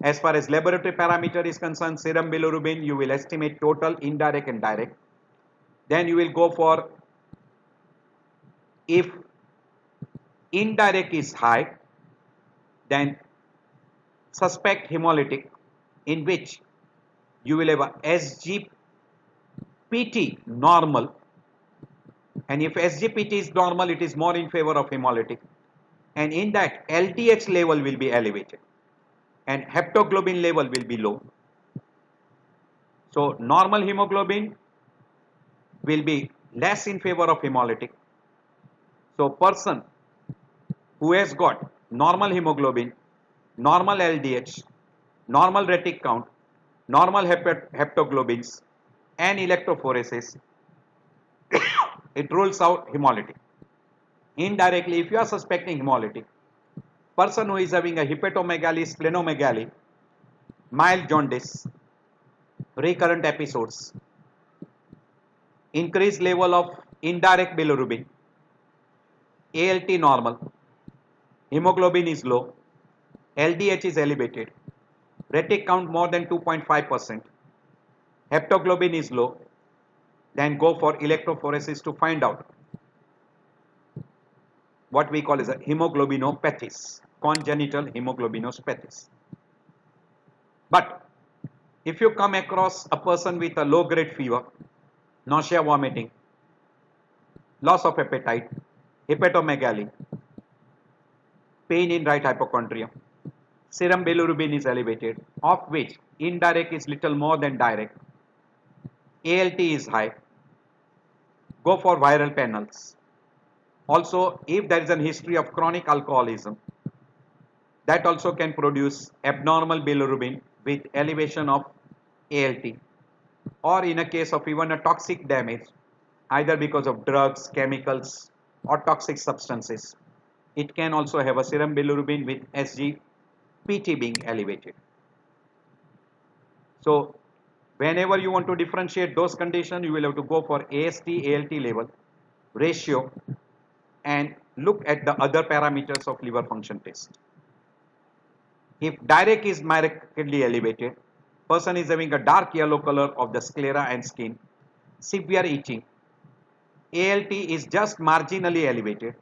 As far as laboratory parameter is concerned, serum bilirubin, you will estimate total, indirect and direct. Then you will go for, if indirect is high, then suspect hemolytic, in which you will have a SGPT normal, and if SGPT is normal, it is more in favor of hemolytic, and in that LDH level will be elevated and heptoglobin level will be low. So normal hemoglobin will be less in favor of hemolytic. So person who has got normal hemoglobin, normal LDH, normal retic count, normal heptoglobins, and electrophoresis, it rules out hemolytic. Indirectly, if you are suspecting hemolytic, person who is having a hepatomegaly, splenomegaly, mild jaundice, recurrent episodes, increased level of indirect bilirubin, ALT normal, hemoglobin is low, LDH is elevated, retic count more than 2.5%, heptoglobin is low, then go for electrophoresis to find out what we call as a hemoglobinopathies, congenital hemoglobinopathies. But If you come across a person with a low grade fever, nausea, vomiting, loss of appetite, hepatomegaly, pain in right hypochondrium, serum bilirubin is elevated, of which indirect is little more than direct, ALT is high, go for viral panels. Also, if there is a history of chronic alcoholism, that also can produce abnormal bilirubin with elevation of ALT, or in a case of even a toxic damage, either because of drugs, chemicals, or toxic substances, it can also have a serum bilirubin with SGPT being elevated. So whenever you want to differentiate those conditions, you will have to go for AST ALT level ratio and look at the other parameters of liver function test. If direct is markedly elevated, person is having a dark yellow color of the sclera and skin, severe itching, ALT is just marginally elevated,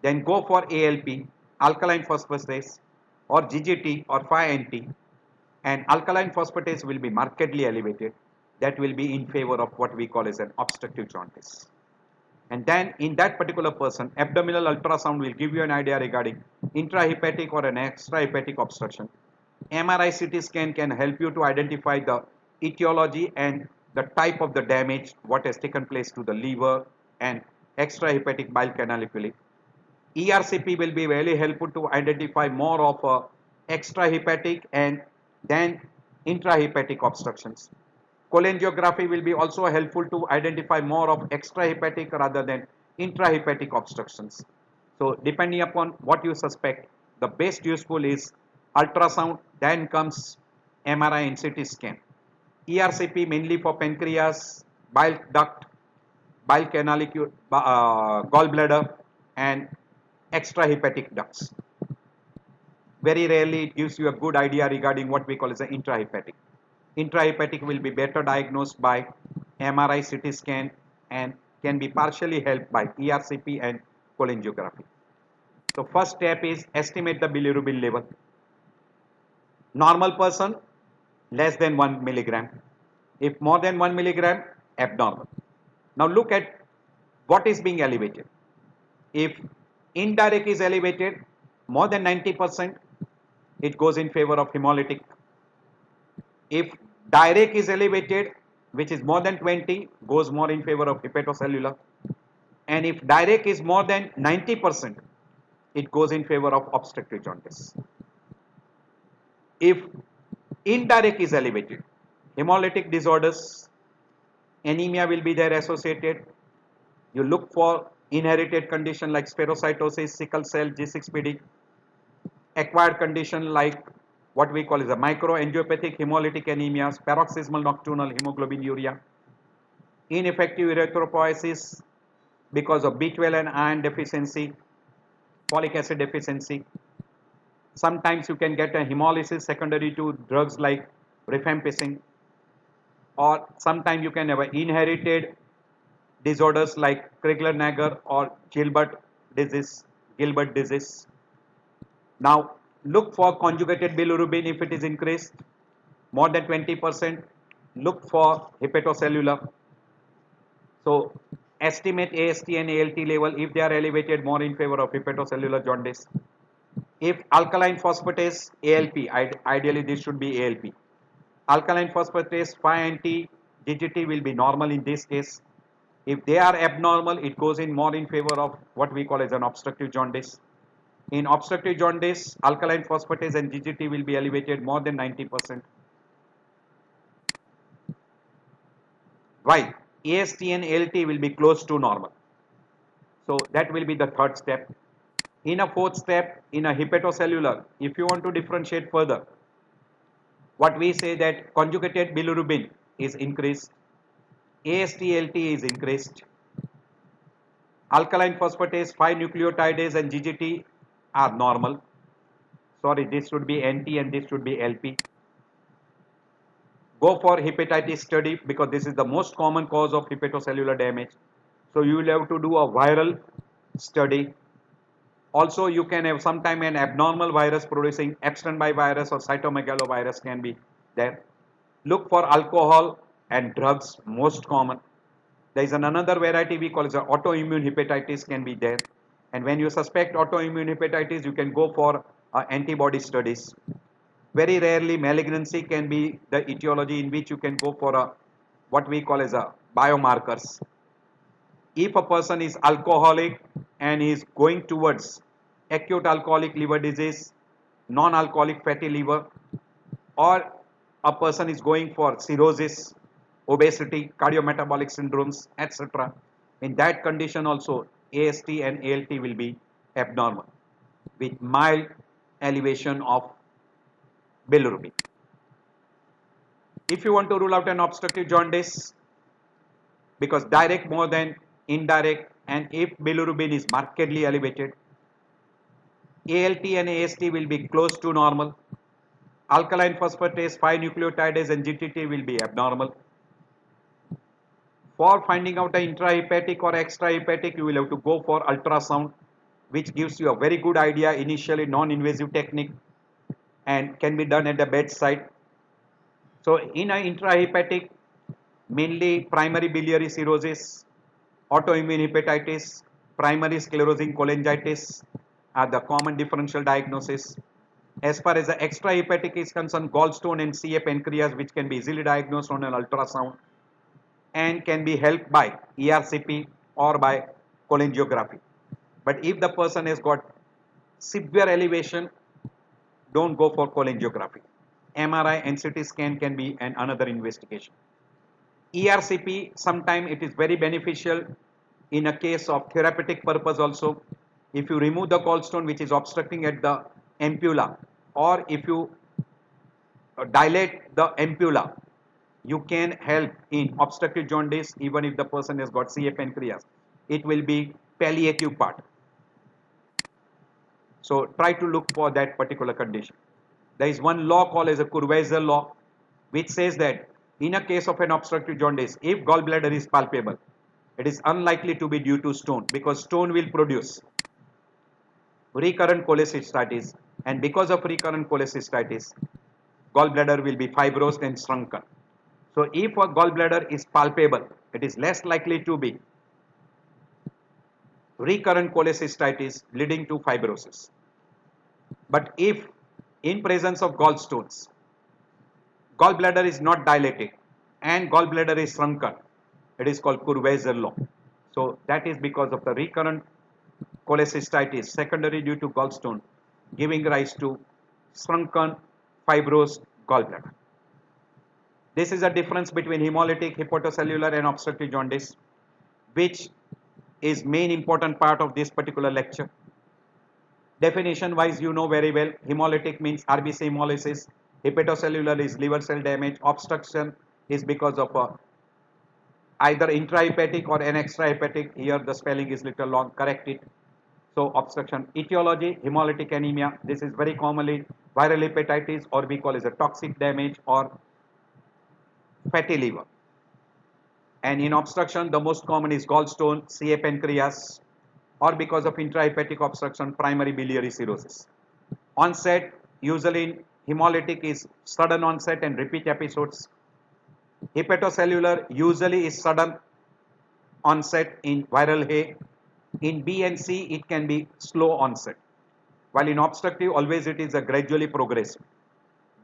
then go for ALP, alkaline phosphatase, or GGT or 5-NT, and alkaline phosphatase will be markedly elevated. That will be in favor of what we call as an obstructive jaundice. And then in that particular person, abdominal ultrasound will give you an idea regarding intrahepatic or an extrahepatic obstruction. MRI CT scan can help you to identify the etiology and the type of the damage, what has taken place to the liver and extrahepatic bile canaliculi. ERCP will be very helpful to identify more of extrahepatic and then intrahepatic obstructions. Cholangiography will be also helpful to identify more of extrahepatic rather than intrahepatic obstructions. So depending upon what you suspect, the best useful is ultrasound, then comes MRI and CT scan. ERCP mainly for pancreas, bile duct, bile canalicule, gallbladder, and extrahepatic ducts. Very rarely it gives you a good idea regarding what we call as an intrahepatic. Intrahepatic will be better diagnosed by MRI, CT scan, and can be partially helped by ERCP and cholangiography. So first step is estimate the bilirubin level. Normal person, less than 1 milligram. If more than 1 milligram, abnormal. Now look at what is being elevated. If indirect is elevated more than 90%, it goes in favor of hemolytic. If direct is elevated, which is more than 20, goes more in favor of hepatocellular. And if direct is more than 90%, it goes in favor of obstructive jaundice. If indirect is elevated, hemolytic disorders, anemia will be there associated. You look for inherited condition like spherocytosis, sickle cell, G6PD, acquired condition like what we call is a microangiopathic hemolytic anemias, paroxysmal nocturnal hemoglobinuria, ineffective erythropoiesis because of B12 and iron deficiency, folic acid deficiency. Sometimes you can get a hemolysis secondary to drugs like rifampicin, or sometimes you can have inherited disorders like Crigler-Najjar or Gilbert disease. Now look for conjugated bilirubin if it is increased more than 20%. Look for hepatocellular. So estimate AST and ALT level if they are elevated, more in favor of hepatocellular jaundice. If alkaline phosphatase, ALP, ideally this should be ALP. Alkaline phosphatase 5-NT GGT will be normal in this case. If they are abnormal, it goes in more in favor of what we call as an obstructive jaundice. In obstructive jaundice, alkaline phosphatase and GGT will be elevated more than 90%. Why? AST and ALT will be close to normal. So that will be the third step. In a fourth step, in a hepatocellular, if you want to differentiate further, what we say that conjugated bilirubin is increased, AST-ALT is increased, alkaline phosphatase 5-nucleotidase and GGT are normal. Sorry, this should be NT and this should be LP. Go for hepatitis study because this is the most common cause of hepatocellular damage. So you will have to do a viral study. Also, you can have sometime an abnormal virus producing Epstein-Barr virus or cytomegalovirus can be there. Look for alcohol and drugs, most common. There is another variety we call as autoimmune hepatitis can be there. And when you suspect autoimmune hepatitis, you can go for antibody studies. Very rarely malignancy can be the etiology in which you can go for a what we call as a biomarkers. If a person is alcoholic and is going towards acute alcoholic liver disease, non-alcoholic fatty liver, or a person is going for cirrhosis, obesity, cardiometabolic syndromes, etc. In that condition also AST and ALT will be abnormal with mild elevation of bilirubin. If you want to rule out an obstructive jaundice, because direct more than indirect, and if bilirubin is markedly elevated, ALT and AST will be close to normal. Alkaline phosphatase, 5-nucleotidase and GTT will be abnormal. For finding out the intrahepatic or extrahepatic, you will have to go for ultrasound, which gives you a very good idea, initially non-invasive technique, and can be done at the bedside. So in a intrahepatic, mainly primary biliary cirrhosis, autoimmune hepatitis, primary sclerosing cholangitis are the common differential diagnosis. As far as the extrahepatic is concerned, gallstone and CA pancreas, which can be easily diagnosed on an ultrasound and can be helped by ERCP or by cholangiography. But if the person has got severe elevation, don't go for cholangiography. MRI and CT scan can be another investigation. ERCP, sometimes it is very beneficial in a case of therapeutic purpose also. If you remove the gallstone which is obstructing at the ampulla, or if you dilate the ampulla, you can help in obstructive jaundice even if the person has got CA pancreas. It will be palliative part. So try to look for that particular condition. There is one law called as a Kurweiser law, which says that in a case of an obstructive jaundice, if gallbladder is palpable, it is unlikely to be due to stone, because stone will produce recurrent cholecystitis, and because of recurrent cholecystitis, gallbladder will be fibrosed and shrunken. So if a gallbladder is palpable, it is less likely to be recurrent cholecystitis leading to fibrosis. But if in presence of gallstones, gallbladder is not dilated and gallbladder is shrunken, it is called Kurweiser law. So that is because of the recurrent cholecystitis secondary due to gallstone giving rise to shrunken fibrosed gallbladder. This is a difference between hemolytic, hepatocellular and obstructive jaundice, which is main important part of this particular lecture. Definition wise, you know very well, hemolytic means RBC hemolysis, hepatocellular is liver cell damage, obstruction is because of either intrahepatic or an extrahepatic. Here the spelling is little long, correct it. So obstruction. Etiology, hemolytic anemia. This is very commonly viral hepatitis, or we call as a toxic damage or fatty liver. And in obstruction, the most common is gallstone, CA pancreas, or because of intrahepatic obstruction, primary biliary cirrhosis. Onset, usually in hemolytic, is sudden onset and repeat episodes. Hepatocellular usually is sudden onset in viral A. In B and C, it can be slow onset. While in obstructive, always it is a gradually progressive.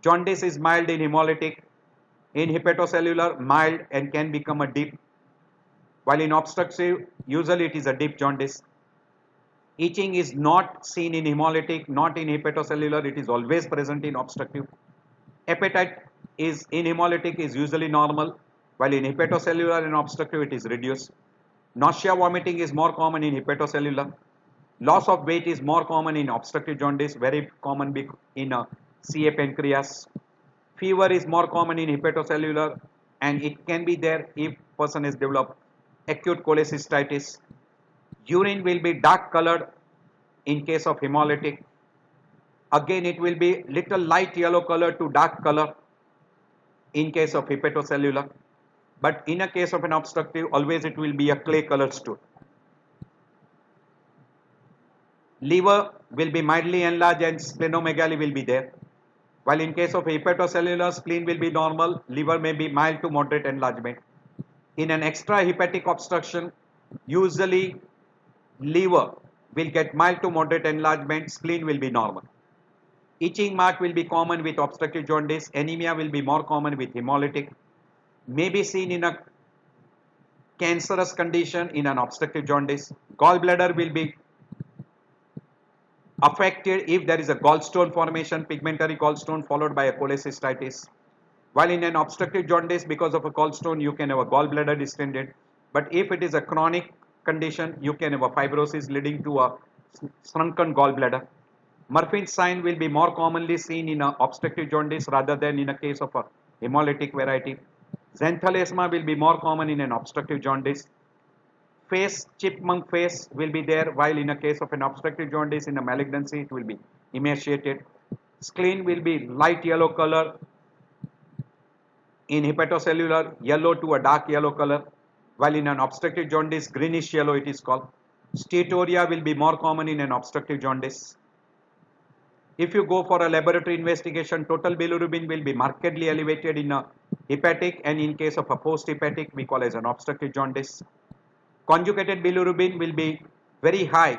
Jaundice is mild in hemolytic. In hepatocellular, mild and can become a deep. While in obstructive, usually it is a deep jaundice. Itching is not seen in hemolytic, not in hepatocellular, it is always present in obstructive. Appetite is in hemolytic is usually normal, while in hepatocellular and obstructive it is reduced. Nausea, vomiting is more common in hepatocellular. Loss of weight is more common in obstructive jaundice, very common in CA pancreas. Fever is more common in hepatocellular, and it can be there if person has developed acute cholecystitis. Urine will be dark colored in case of hemolytic. Again, it will be little light yellow color to dark color in case of hepatocellular. But in a case of an obstructive, always it will be a clay colored stool. Liver will be mildly enlarged and splenomegaly will be there. While in case of hepatocellular, spleen will be normal, liver may be mild to moderate enlargement. In an extrahepatic obstruction, usually liver will get mild to moderate enlargement, spleen will be normal. Itching mark will be common with obstructive jaundice, anemia will be more common with hemolytic, may be seen in a cancerous condition in an obstructive jaundice. Gallbladder will be affected if there is a gallstone formation, pigmentary gallstone followed by a cholecystitis. While in an obstructive jaundice, because of a gallstone, you can have a gallbladder distended. But if it is a chronic condition, you can have a fibrosis leading to a shrunken gallbladder. Murphy's sign will be more commonly seen in a obstructive jaundice rather than in a case of a hemolytic variety. Xanthelasma will be more common in an obstructive jaundice. Face, chipmunk face will be there, while in a case of an obstructive jaundice in a malignancy, it will be emaciated. Spleen will be light yellow color. In hepatocellular, yellow to a dark yellow color, while in an obstructive jaundice, greenish yellow it is called. Steatorrhea will be more common in an obstructive jaundice. If you go for a laboratory investigation, total bilirubin will be markedly elevated in a hepatic, and in case of a post-hepatic, we call as an obstructive jaundice. Conjugated bilirubin will be very high,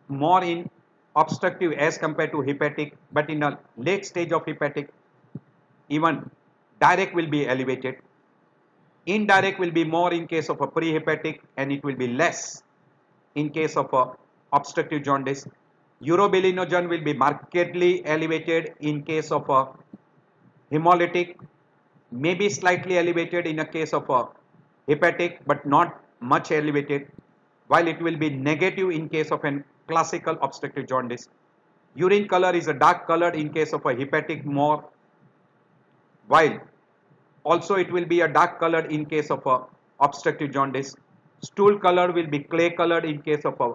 more in obstructive as compared to hepatic, but in a late stage of hepatic, even direct will be elevated. Indirect will be more in case of a prehepatic, and it will be less in case of a obstructive jaundice. Urobilinogen will be markedly elevated in case of a hemolytic, may be slightly elevated in a case of a hepatic, but not much elevated, while it will be negative in case of a classical obstructive jaundice. Urine color is a dark colored in case of a hepatic more, while also it will be a dark colored in case of a obstructive jaundice. Stool color will be clay colored in case of a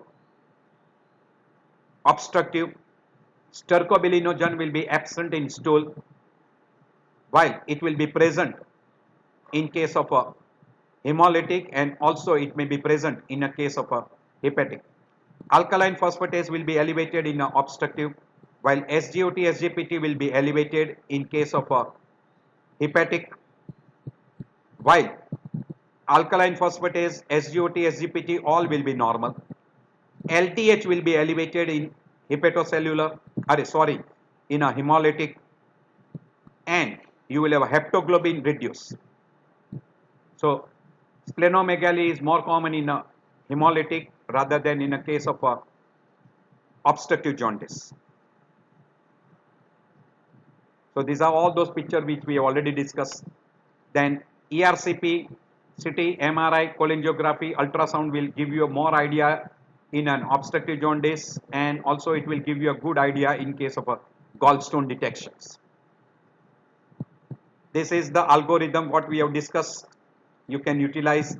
obstructive. Stercobilinogen will be absent in stool, while it will be present in case of a hemolytic, and also it may be present in a case of a hepatic. Alkaline phosphatase will be elevated in a obstructive, while SGOT, SGPT will be elevated in case of a hepatic, while alkaline phosphatase, SGOT, SGPT all will be normal. LTH will be elevated in hepatocellular, in a hemolytic, and you will have a heptoglobin reduce. So splenomegaly is more common in a hemolytic rather than in a case of a obstructive jaundice. So these are all those pictures which we have already discussed. Then ERCP, CT, MRI, cholangiography, ultrasound will give you a more idea in an obstructive jaundice, and also it will give you a good idea in case of a gallstone detections. This is the algorithm what we have discussed. You can utilize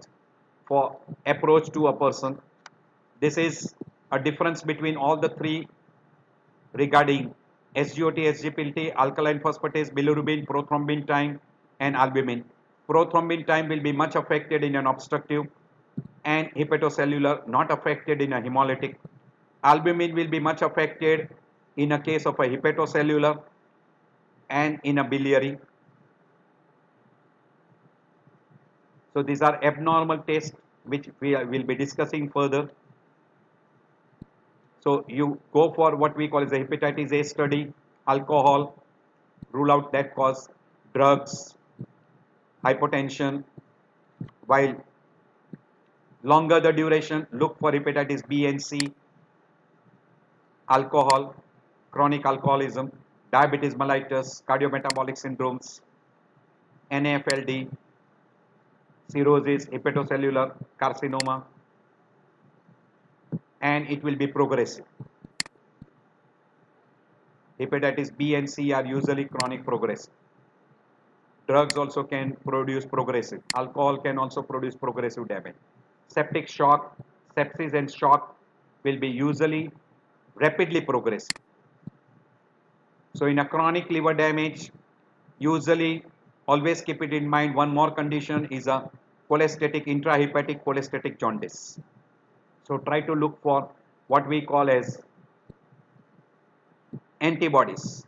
for approach to a person. This is a difference between all the three regarding SGOT, SGPT, alkaline phosphatase, bilirubin, prothrombin time, and albumin. Prothrombin time will be much affected in an obstructive, and hepatocellular not affected in a hemolytic. Albumin will be much affected in a case of a hepatocellular and in a biliary. So these are abnormal tests which we will be discussing further. So you go for what we call as a hepatitis A study, alcohol, rule out that cause, drugs, hypotension, while longer the duration, look for hepatitis B and C, alcohol, chronic alcoholism, diabetes mellitus, cardiometabolic syndromes, NAFLD, cirrhosis, hepatocellular carcinoma, and it will be progressive. Hepatitis B and C are usually chronic progressive. Drugs also can produce progressive. Alcohol can also produce progressive damage. Septic shock, sepsis and shock will be usually rapidly progressive. So in a chronic liver damage, usually always keep it in mind, one more condition is a cholestatic, intrahepatic cholestatic jaundice. So try to look for what we call as antibodies.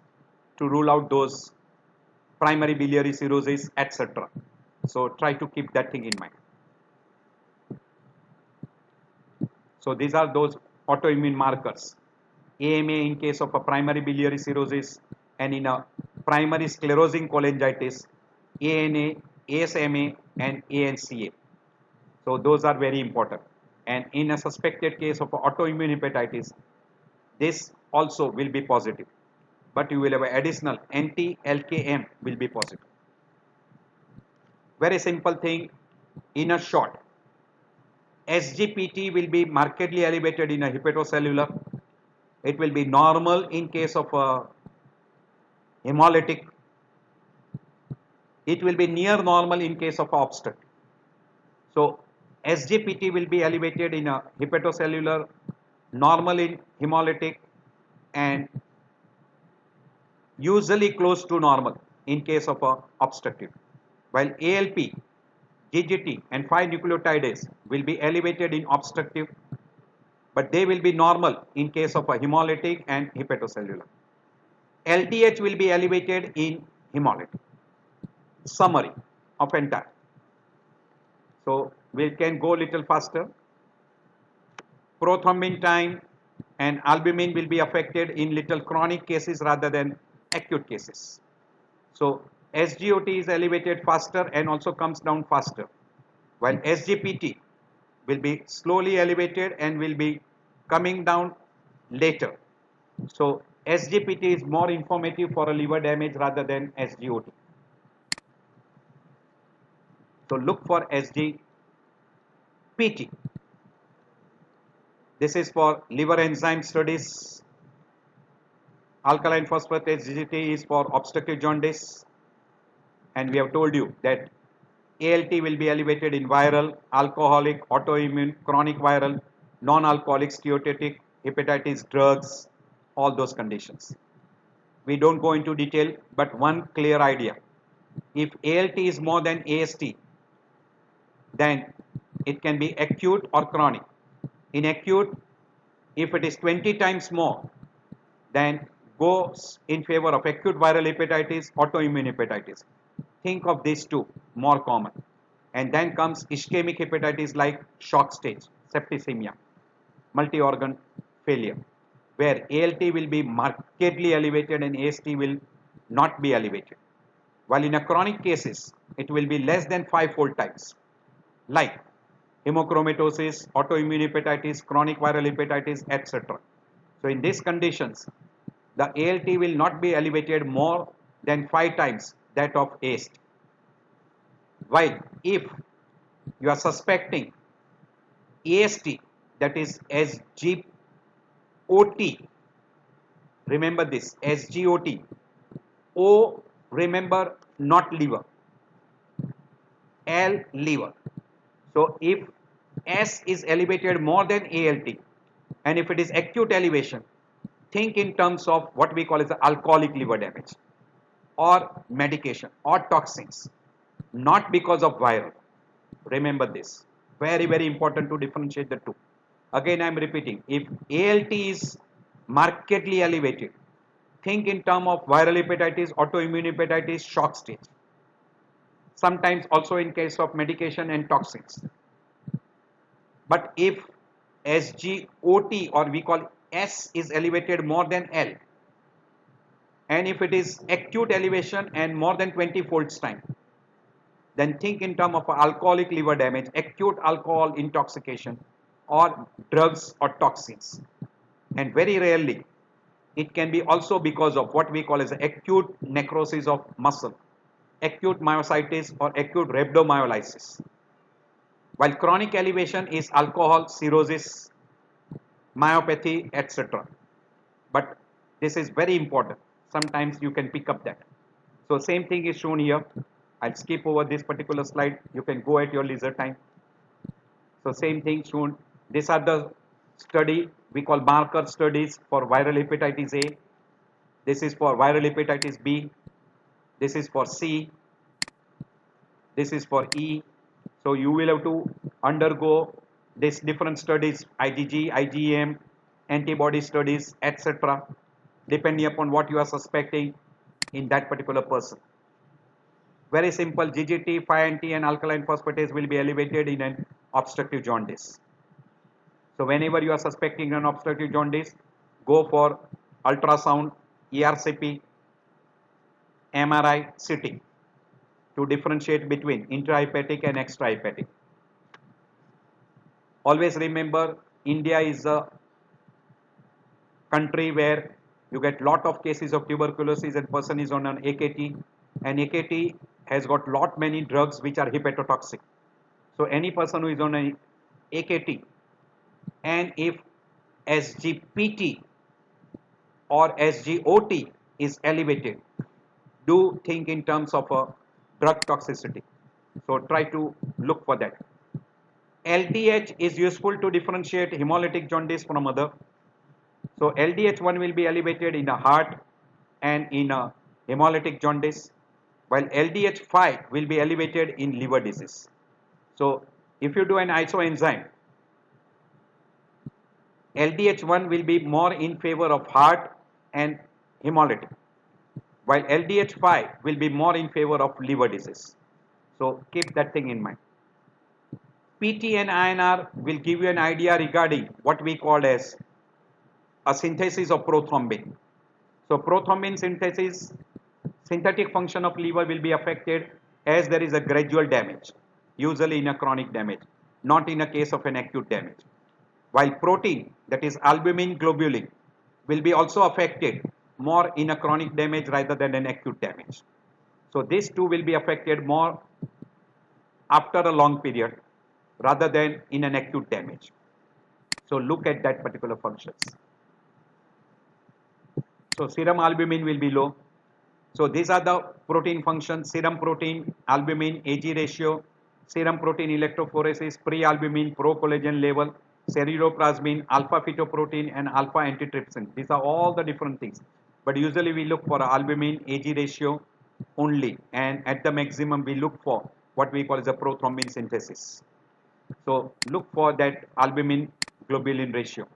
to rule out those primary biliary cirrhosis, etc. So try to keep that thing in mind. So these are those autoimmune markers. AMA in case of a primary biliary cirrhosis, and in a primary sclerosing cholangitis, ANA, ASMA and ANCA. So those are very important. And in a suspected case of autoimmune hepatitis, this also will be positive. But you will have additional anti-LKM will be positive. Very simple thing, in a short, SGPT will be markedly elevated in a hepatocellular. It will be normal in case of a hemolytic. It will be near normal in case of obstructive. So SGPT will be elevated in a hepatocellular, normal in hemolytic, and usually close to normal in case of a obstructive. While ALP, GGT and 5-nucleotidase will be elevated in obstructive, but they will be normal in case of a hemolytic and hepatocellular. LDH will be elevated in hemolytic. Summary of entire. So we can go a little faster. Prothrombin time and albumin will be affected in little chronic cases rather than acute cases. So SGOT is elevated faster and also comes down faster, while SGPT will be slowly elevated and will be coming down later. So SGPT is more informative for a liver damage rather than SGOT. So look for SGPT. This is for liver enzyme studies. Alkaline phosphatase GGT is for obstructive jaundice. And we have told you that ALT will be elevated in viral, alcoholic, autoimmune, chronic viral, non-alcoholic, steatotic, hepatitis, drugs, all those conditions. We don't go into detail, but one clear idea. If ALT is more than AST, then it can be acute or chronic. In acute, if it is 20 times more, then goes in favor of acute viral hepatitis, autoimmune hepatitis. Think of these two more common. And then comes ischemic hepatitis like shock stage, septicemia, multi-organ failure, where ALT will be markedly elevated and AST will not be elevated. While in a chronic cases, it will be less than 5-fold times, like hemochromatosis, autoimmune hepatitis, chronic viral hepatitis, etc. So in these conditions, the ALT will not be elevated more than 5 times that of AST. While if you are suspecting AST, that is SGOT, remember this, SGOT, O, remember, not liver, L, liver. So if S is elevated more than ALT, and if it is acute elevation, think in terms of what we call as the alcoholic liver damage or medication or toxins, not because of viral. Remember this, very, very important to differentiate the two. Again, I am repeating, if ALT is markedly elevated, think in terms of viral hepatitis, autoimmune hepatitis, shock stage. Sometimes also in case of medication and toxins. But if SGOT, or we call S, is elevated more than L, and if it is acute elevation and more than 20 folds time, then think in terms of alcoholic liver damage, acute alcohol intoxication, or drugs or toxins. And very rarely, it can be also because of what we call as acute necrosis of muscle, acute myositis or acute rhabdomyolysis. While chronic elevation is alcohol, cirrhosis, myopathy, etc. But this is very important. Sometimes you can pick up that. So same thing is shown here. I'll skip over this particular slide. You can go at your leisure time. So same thing shown. These are the study we call marker studies for viral hepatitis A. This is for viral hepatitis B. This is for C. This is for E. So you will have to undergo these different studies, IgG, IgM, antibody studies, etc. Depending upon what you are suspecting. in that particular person. Very simple, GGT, 5-NT and alkaline phosphatase will be elevated in an obstructive jaundice. So whenever you are suspecting an obstructive jaundice, go for ultrasound, ERCP, MRI, CT to differentiate between intrahepatic and extrahepatic. Always remember, India is a country where you get lot of cases of tuberculosis and person is on an AKT, and AKT has got lot many drugs which are hepatotoxic. So any person who is on an AKT, and if SGPT or SGOT is elevated, do think in terms of a drug toxicity. So try to look for that. LDH is useful to differentiate hemolytic jaundice from other. So LDH1 will be elevated in the heart and in a hemolytic jaundice, while LDH5 will be elevated in liver disease. So if you do an isoenzyme, LDH1 will be more in favor of heart and hemolytic, while LDH5 will be more in favor of liver disease. So keep that thing in mind. PT and INR will give you an idea regarding what we call as a synthesis of prothrombin. So prothrombin synthesis, synthetic function of liver will be affected as there is a gradual damage, usually in a chronic damage, not in a case of an acute damage. While protein, that is albumin globulin, will be also affected more in a chronic damage rather than an acute damage. So these two will be affected more after a long period rather than in an acute damage. So look at that particular functions. So serum albumin will be low. So these are the protein functions: serum protein, albumin, Ag ratio, serum protein electrophoresis, pre-albumin, pro-collagen level, ceruloplasmin, alpha fetoprotein and alpha antitrypsin. These are all the different things. But usually we look for albumin, Ag ratio only, and at the maximum we look for what we call as a prothrombin synthesis. So look for that albumin globulin ratio.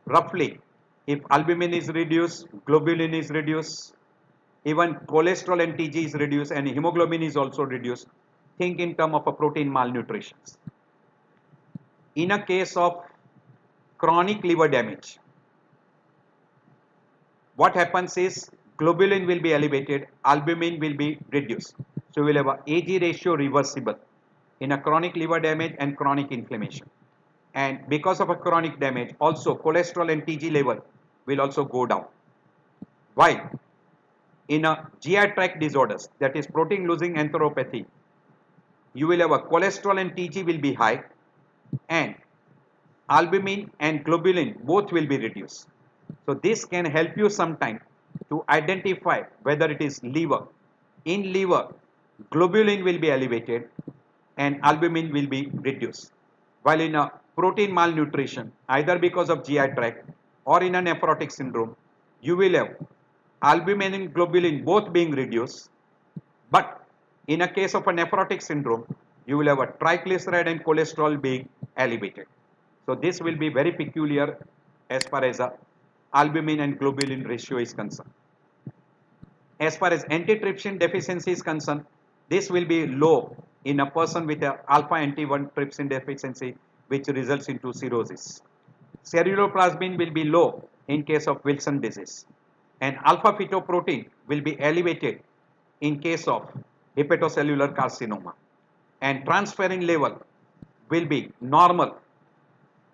Roughly, if albumin is reduced, globulin is reduced, even cholesterol and TG is reduced and hemoglobin is also reduced, think in terms of a protein malnutrition. In a case of chronic liver damage, what happens is globulin will be elevated, albumin will be reduced. So we will have a Ag ratio reversible in a chronic liver damage and chronic inflammation. And because of a chronic damage, also cholesterol and TG level will also go down. While in a GI tract disorders, that is protein losing enteropathy, you will have a cholesterol and TG will be high and albumin and globulin both will be reduced. So this can help you sometime to identify whether it is liver. In liver, globulin will be elevated and albumin will be reduced. While in a protein malnutrition, either because of GI tract or in a nephrotic syndrome, you will have albumin and globulin both being reduced. But in a case of a nephrotic syndrome, you will have a triglyceride and cholesterol being elevated. So this will be very peculiar as far as a albumin and globulin ratio is concerned. As far as antitrypsin deficiency is concerned, this will be low in a person with a alpha anti-1 trypsin deficiency, which results into cirrhosis. Ceruloplasmin will be low in case of Wilson disease, and alpha fetoprotein will be elevated in case of hepatocellular carcinoma, and transferrin level will be normal,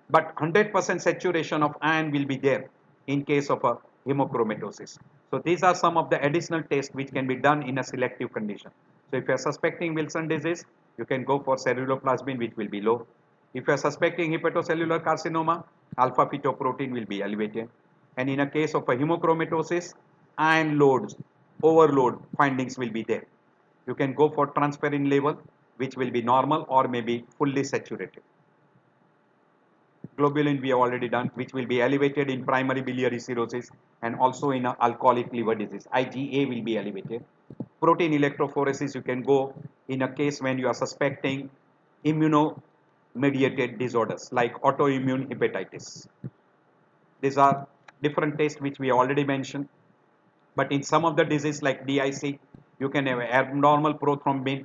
but 100% saturation of iron will be there in case of a hemochromatosis. So these are some of the additional tests which can be done in a selective condition. So if you are suspecting Wilson disease, you can go for ceruloplasmin, which will be low. If you are suspecting hepatocellular carcinoma, alpha fetoprotein will be elevated. And in a case of a hemochromatosis, iron loads, overload findings will be there. You can go for transferrin level, which will be normal or maybe fully saturated. Globulin we have already done, which will be elevated in primary biliary cirrhosis and also in alcoholic liver disease. IgA will be elevated. Protein electrophoresis, you can go in a case when you are suspecting immunomediated disorders like autoimmune hepatitis. These are different tests which we already mentioned. But in some of the diseases like DIC, you can have abnormal prothrombin,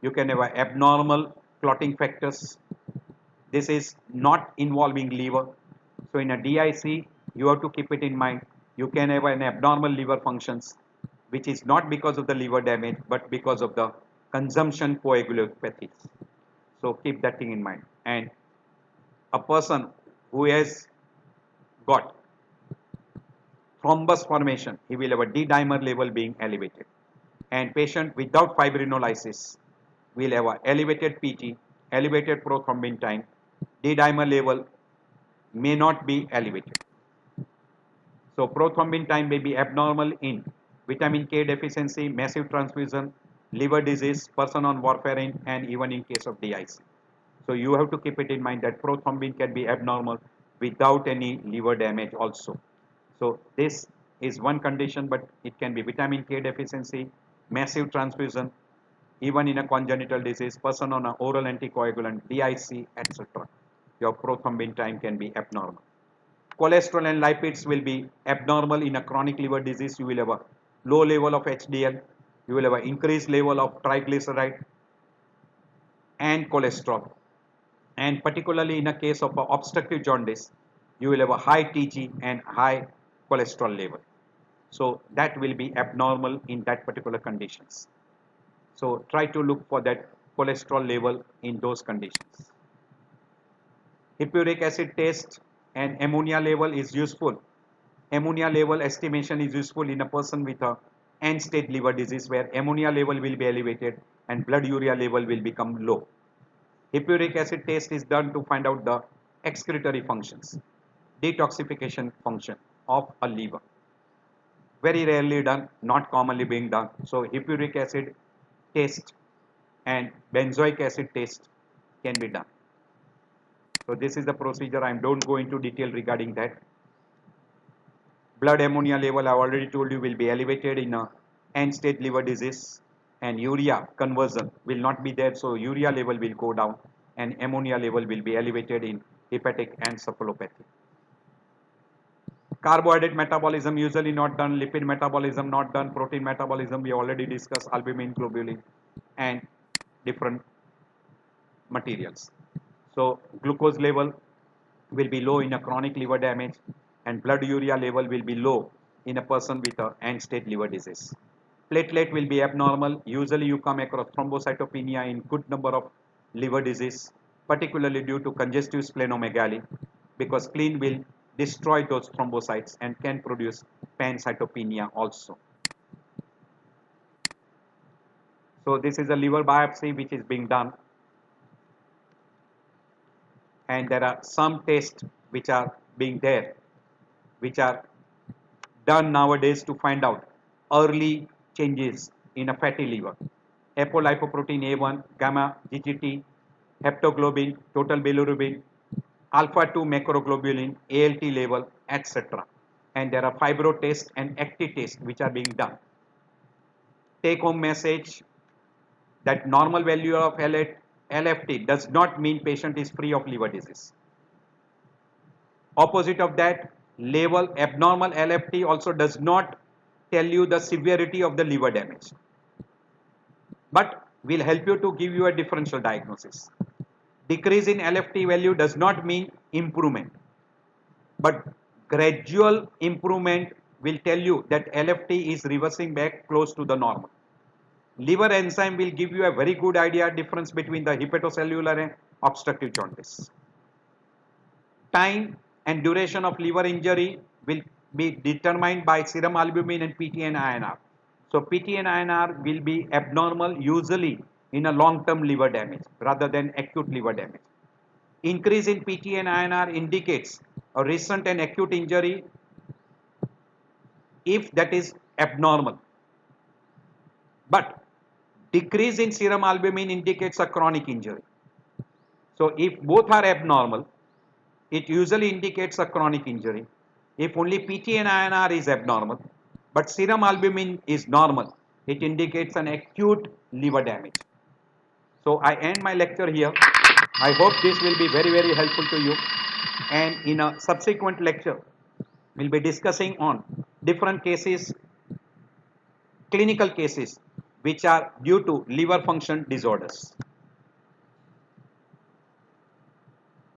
you can have abnormal clotting factors. This is not involving liver. So in a DIC, you have to keep it in mind. You can have an abnormal liver functions, which is not because of the liver damage, but because of the consumption coagulopathies. So keep that thing in mind. And a person who has got thrombus formation, he will have a D-dimer level being elevated. And patient without fibrinolysis will have a elevated PT, elevated prothrombin time, D-dimer level may not be elevated. So prothrombin time may be abnormal in vitamin K deficiency, massive transfusion, liver disease, person on warfarin, and even in case of DIC. So you have to keep it in mind that prothrombin can be abnormal without any liver damage also. So this is one condition, but it can be vitamin K deficiency, massive transfusion, even in a congenital disease, person on an oral anticoagulant, DIC, etc. Your prothrombin time can be abnormal. Cholesterol and lipids will be abnormal in a chronic liver disease. You will have a low level of HDL, you will have an increased level of triglyceride and cholesterol. And particularly in a case of obstructive jaundice, you will have a high TG and high cholesterol level. So that will be abnormal in that particular conditions. So try to look for that cholesterol level in those conditions. Hippuric acid test and ammonia level is useful. Ammonia level estimation is useful in a person with a end stage liver disease where ammonia level will be elevated and blood urea level will become low. Hippuric acid test is done to find out the excretory functions, detoxification function of a liver. Very rarely done, not commonly being done. So hippuric acid test and benzoic acid test can be done. So this is the procedure. I don't go into detail regarding that. Blood ammonia level I already told you will be elevated in a end stage liver disease, and urea conversion will not be there, so urea level will go down and ammonia level will be elevated in hepatic encephalopathy. Carbohydrate metabolism usually not done, lipid metabolism not done, protein metabolism we already discussed, albumin, globulin and different materials. So glucose level will be low in a chronic liver damage and blood urea level will be low in a person with a end stage liver disease. Platelet will be abnormal. Usually you come across thrombocytopenia in good number of liver disease, particularly due to congestive splenomegaly, because spleen will destroy those thrombocytes and can produce pancytopenia also. So this is a liver biopsy which is being done, and there are some tests which are being there, which are done nowadays to find out early changes in a fatty liver. Apolipoprotein A1, gamma GGT, heptoglobin, total bilirubin, alpha 2 macroglobulin, ALT level, etc. And there are fibro tests and active tests which are being done. Take home message that normal value of LFT does not mean patient is free of liver disease. Opposite of that, level abnormal LFT also does not tell you the severity of the liver damage, but will help you to give you a differential diagnosis. Decrease in LFT value does not mean improvement, but gradual improvement will tell you that LFT is reversing back close to the normal. Liver enzyme will give you a very good idea difference between the hepatocellular and obstructive jaundice. Time and duration of liver injury will be determined by serum albumin and PT and INR. So PT and INR will be abnormal usually in a long-term liver damage rather than acute liver damage. Increase in PT and INR indicates a recent and acute injury if that is abnormal. But decrease in serum albumin indicates a chronic injury. So if both are abnormal, it usually indicates a chronic injury. If only PT and INR is abnormal, but serum albumin is normal, it indicates an acute liver damage. So I end my lecture here. I hope this will be very, very helpful to you. And in a subsequent lecture, we'll be discussing on different cases clinical cases which are due to liver function disorders.